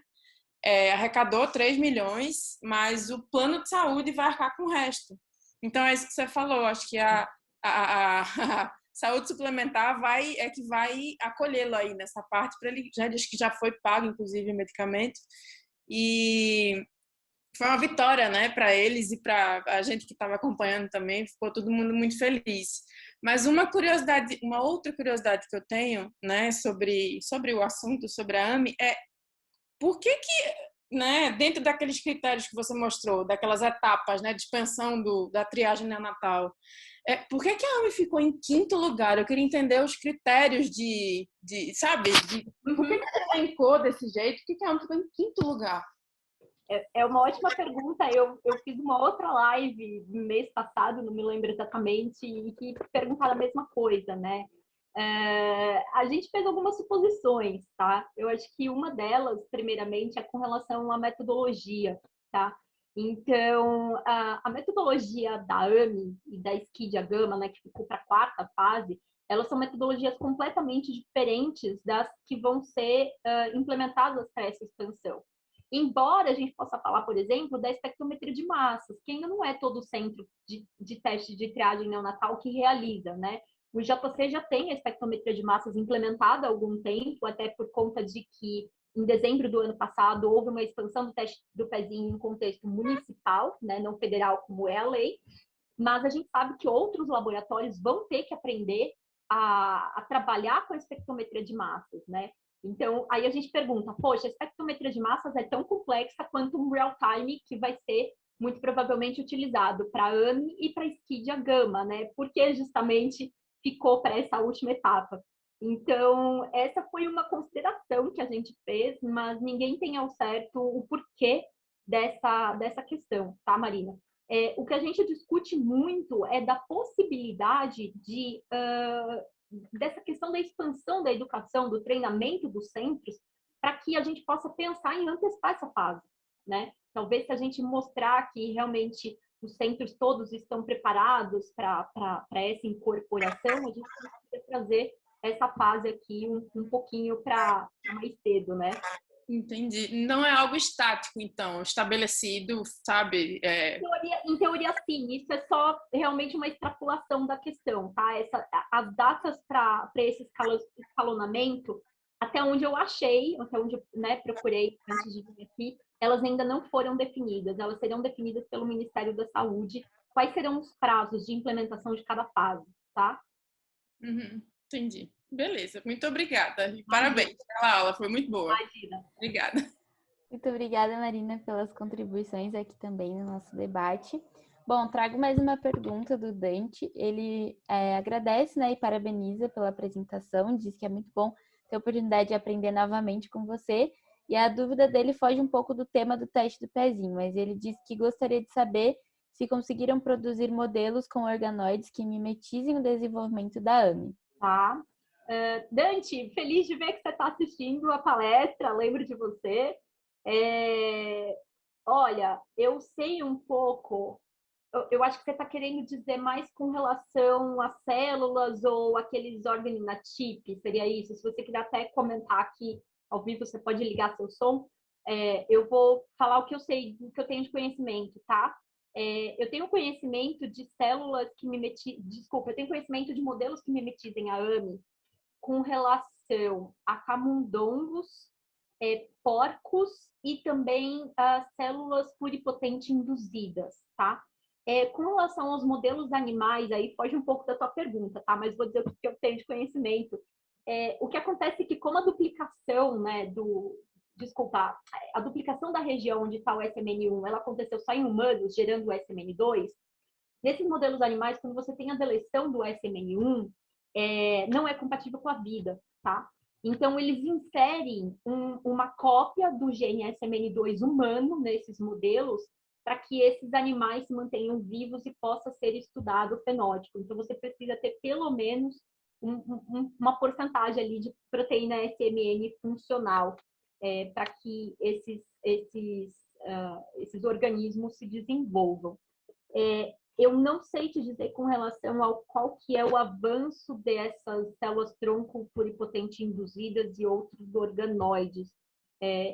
arrecadou 3 milhões, mas o plano de saúde vai arcar com o resto. Então é isso que você falou, acho que a saúde suplementar vai acolhê-lo aí nessa parte, para ele já diz que já foi pago, inclusive, o medicamento, e foi uma vitória, né, para eles e para a gente que estava acompanhando também, ficou todo mundo muito feliz. Mas uma outra curiosidade que eu tenho, né, sobre o assunto, sobre a AME, por que, né, dentro daqueles critérios que você mostrou, daquelas etapas, né, de expansão da triagem neonatal, por que a AME ficou em 5º lugar? Eu queria entender os critérios sabe? Por que ela elencou desse jeito? Por que a AME ficou em 5º lugar? É uma ótima pergunta. Eu fiz uma outra live mês passado, não me lembro exatamente, e que perguntaram a mesma coisa, né? A gente fez algumas suposições, tá? Eu acho que uma delas, primeiramente, é com relação à metodologia, tá? Então, a metodologia da AME e da Esquidia Gama, né, que ficou para a 4ª fase, elas são metodologias completamente diferentes das que vão ser implementadas para essa expansão. Embora a gente possa falar, por exemplo, da espectrometria de massas, que ainda não é todo o centro de teste de triagem neonatal que realiza, né? O IJC já tem a espectrometria de massas implementada há algum tempo, até por conta de que em dezembro do ano passado houve uma expansão do teste do pezinho em contexto municipal, né, não federal como é a lei, mas a gente sabe que outros laboratórios vão ter que aprender a trabalhar com a espectrometria de massas, né? Então, aí a gente pergunta, poxa, a espectrometria de massas é tão complexa quanto um real-time que vai ser muito provavelmente utilizado para a AME e para a Esquidia Gama, né? Porque justamente ficou para essa última etapa. Então, essa foi uma consideração que a gente fez, mas ninguém tem ao certo o porquê dessa questão, tá, Marina? O que a gente discute muito é da possibilidade dessa questão da expansão da educação, do treinamento dos centros, para que a gente possa pensar em antecipar essa fase, né? Talvez se a gente mostrar que realmente os centros todos estão preparados para essa incorporação, a gente precisa trazer essa fase aqui um pouquinho para mais cedo, né? Entendi. Não é algo estático, então, estabelecido, sabe? Em teoria, sim. Isso é só realmente uma extrapolação da questão, tá? As datas para esse escalonamento, até onde eu achei, até onde eu, né, procurei antes de vir aqui, elas ainda não foram definidas. Elas serão definidas pelo Ministério da Saúde. Quais serão os prazos de implementação de cada fase, tá? Uhum, entendi. Beleza, muito obrigada. E parabéns pela aula, foi muito boa. Imagina. Obrigada. Muito obrigada, Marina, pelas contribuições aqui também no nosso debate. Bom, trago mais uma pergunta do Dante. Ele agradece, né, e parabeniza pela apresentação, diz que é muito bom ter a oportunidade de aprender novamente com você. E a dúvida dele foge um pouco do tema do teste do pezinho, mas ele diz que gostaria de saber se conseguiram produzir modelos com organoides que mimetizem o desenvolvimento da AME. Tá. Dante, feliz de ver que você está assistindo a palestra, lembro de você. Olha, eu sei um pouco, eu acho que você está querendo dizer mais com relação às células ou aqueles organinatypes, seria isso? Se você quiser até comentar aqui ao vivo, você pode ligar seu som. Eu vou falar o que eu sei, o que eu tenho de conhecimento, tá? Eu tenho conhecimento de células que eu tenho conhecimento de modelos que mimetizem a AME com relação a camundongos, porcos e também células pluripotente induzidas, tá? Com relação aos modelos animais, aí foge um pouco da tua pergunta, tá? Mas vou dizer o que eu tenho de conhecimento. O que acontece é que como a duplicação, né, a duplicação da região onde está o SMN1, ela aconteceu só em humanos, gerando o SMN2, nesses modelos animais, quando você tem a deleção do SMN1, não é compatível com a vida, tá? Então, eles inserem uma cópia do gene SMN2 humano nesses modelos para que esses animais se mantenham vivos e possa ser estudado o fenótipo. Então, você precisa ter pelo menos uma porcentagem ali de proteína SMN funcional para que esses organismos se desenvolvam. Eu não sei te dizer com relação ao qual que é o avanço dessas células-tronco pluripotente induzidas e outros organoides.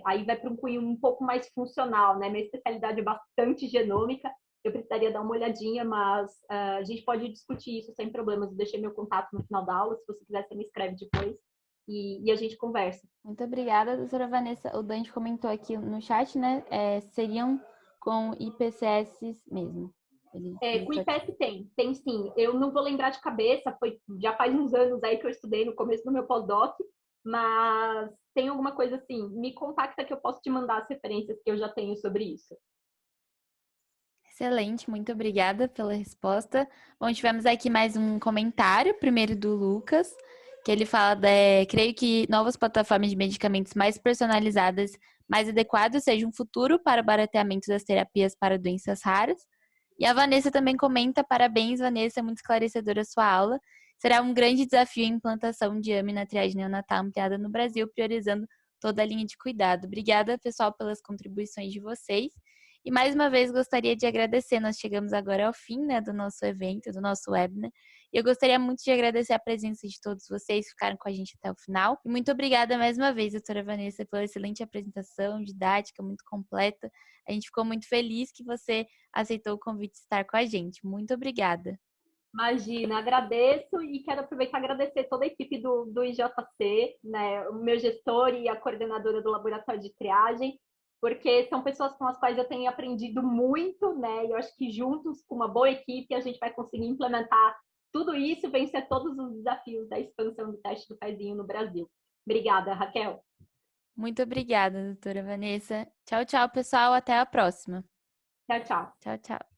Aí vai para um cunho um pouco mais funcional, né? Minha especialidade é bastante genômica, eu precisaria dar uma olhadinha, mas a gente pode discutir isso sem problemas. Eu deixei meu contato no final da aula, se você quiser, você me escreve depois e a gente conversa. Muito obrigada, doutora Vanessa. O Dante comentou aqui no chat, né? Seriam com IPCS mesmo. Com IPS tem sim. Eu não vou lembrar de cabeça, já faz uns anos aí que eu estudei no começo do meu pós-doc, mas tem alguma coisa assim, me contacta que eu posso te mandar as referências que eu já tenho sobre isso. Excelente, muito obrigada pela resposta. Bom, tivemos aqui mais um comentário, primeiro do Lucas, que ele fala, creio que novas plataformas de medicamentos mais personalizadas, mais adequadas, sejam um futuro para o barateamento das terapias para doenças raras. E a Vanessa também comenta, parabéns, Vanessa, muito esclarecedora a sua aula. Será um grande desafio a implantação de AME na triagem neonatal ampliada no Brasil, priorizando toda a linha de cuidado. Obrigada, pessoal, pelas contribuições de vocês. E mais uma vez gostaria de agradecer, nós chegamos agora ao fim, né, do nosso evento, do nosso webinar. E eu gostaria muito de agradecer a presença de todos vocês que ficaram com a gente até o final. E muito obrigada mais uma vez, doutora Vanessa, pela excelente apresentação, didática, muito completa. A gente ficou muito feliz que você aceitou o convite de estar com a gente. Muito obrigada. Imagina, agradeço e quero aproveitar e agradecer toda a equipe do IJC, né, o meu gestor e a coordenadora do laboratório de triagem, porque são pessoas com as quais eu tenho aprendido muito, né, e eu acho que juntos, com uma boa equipe, a gente vai conseguir implementar tudo isso, vencer todos os desafios da expansão do teste do pezinho no Brasil. Obrigada, Raquel. Muito obrigada, doutora Vanessa. Tchau, tchau, pessoal. Até a próxima. Tchau, tchau. Tchau, tchau.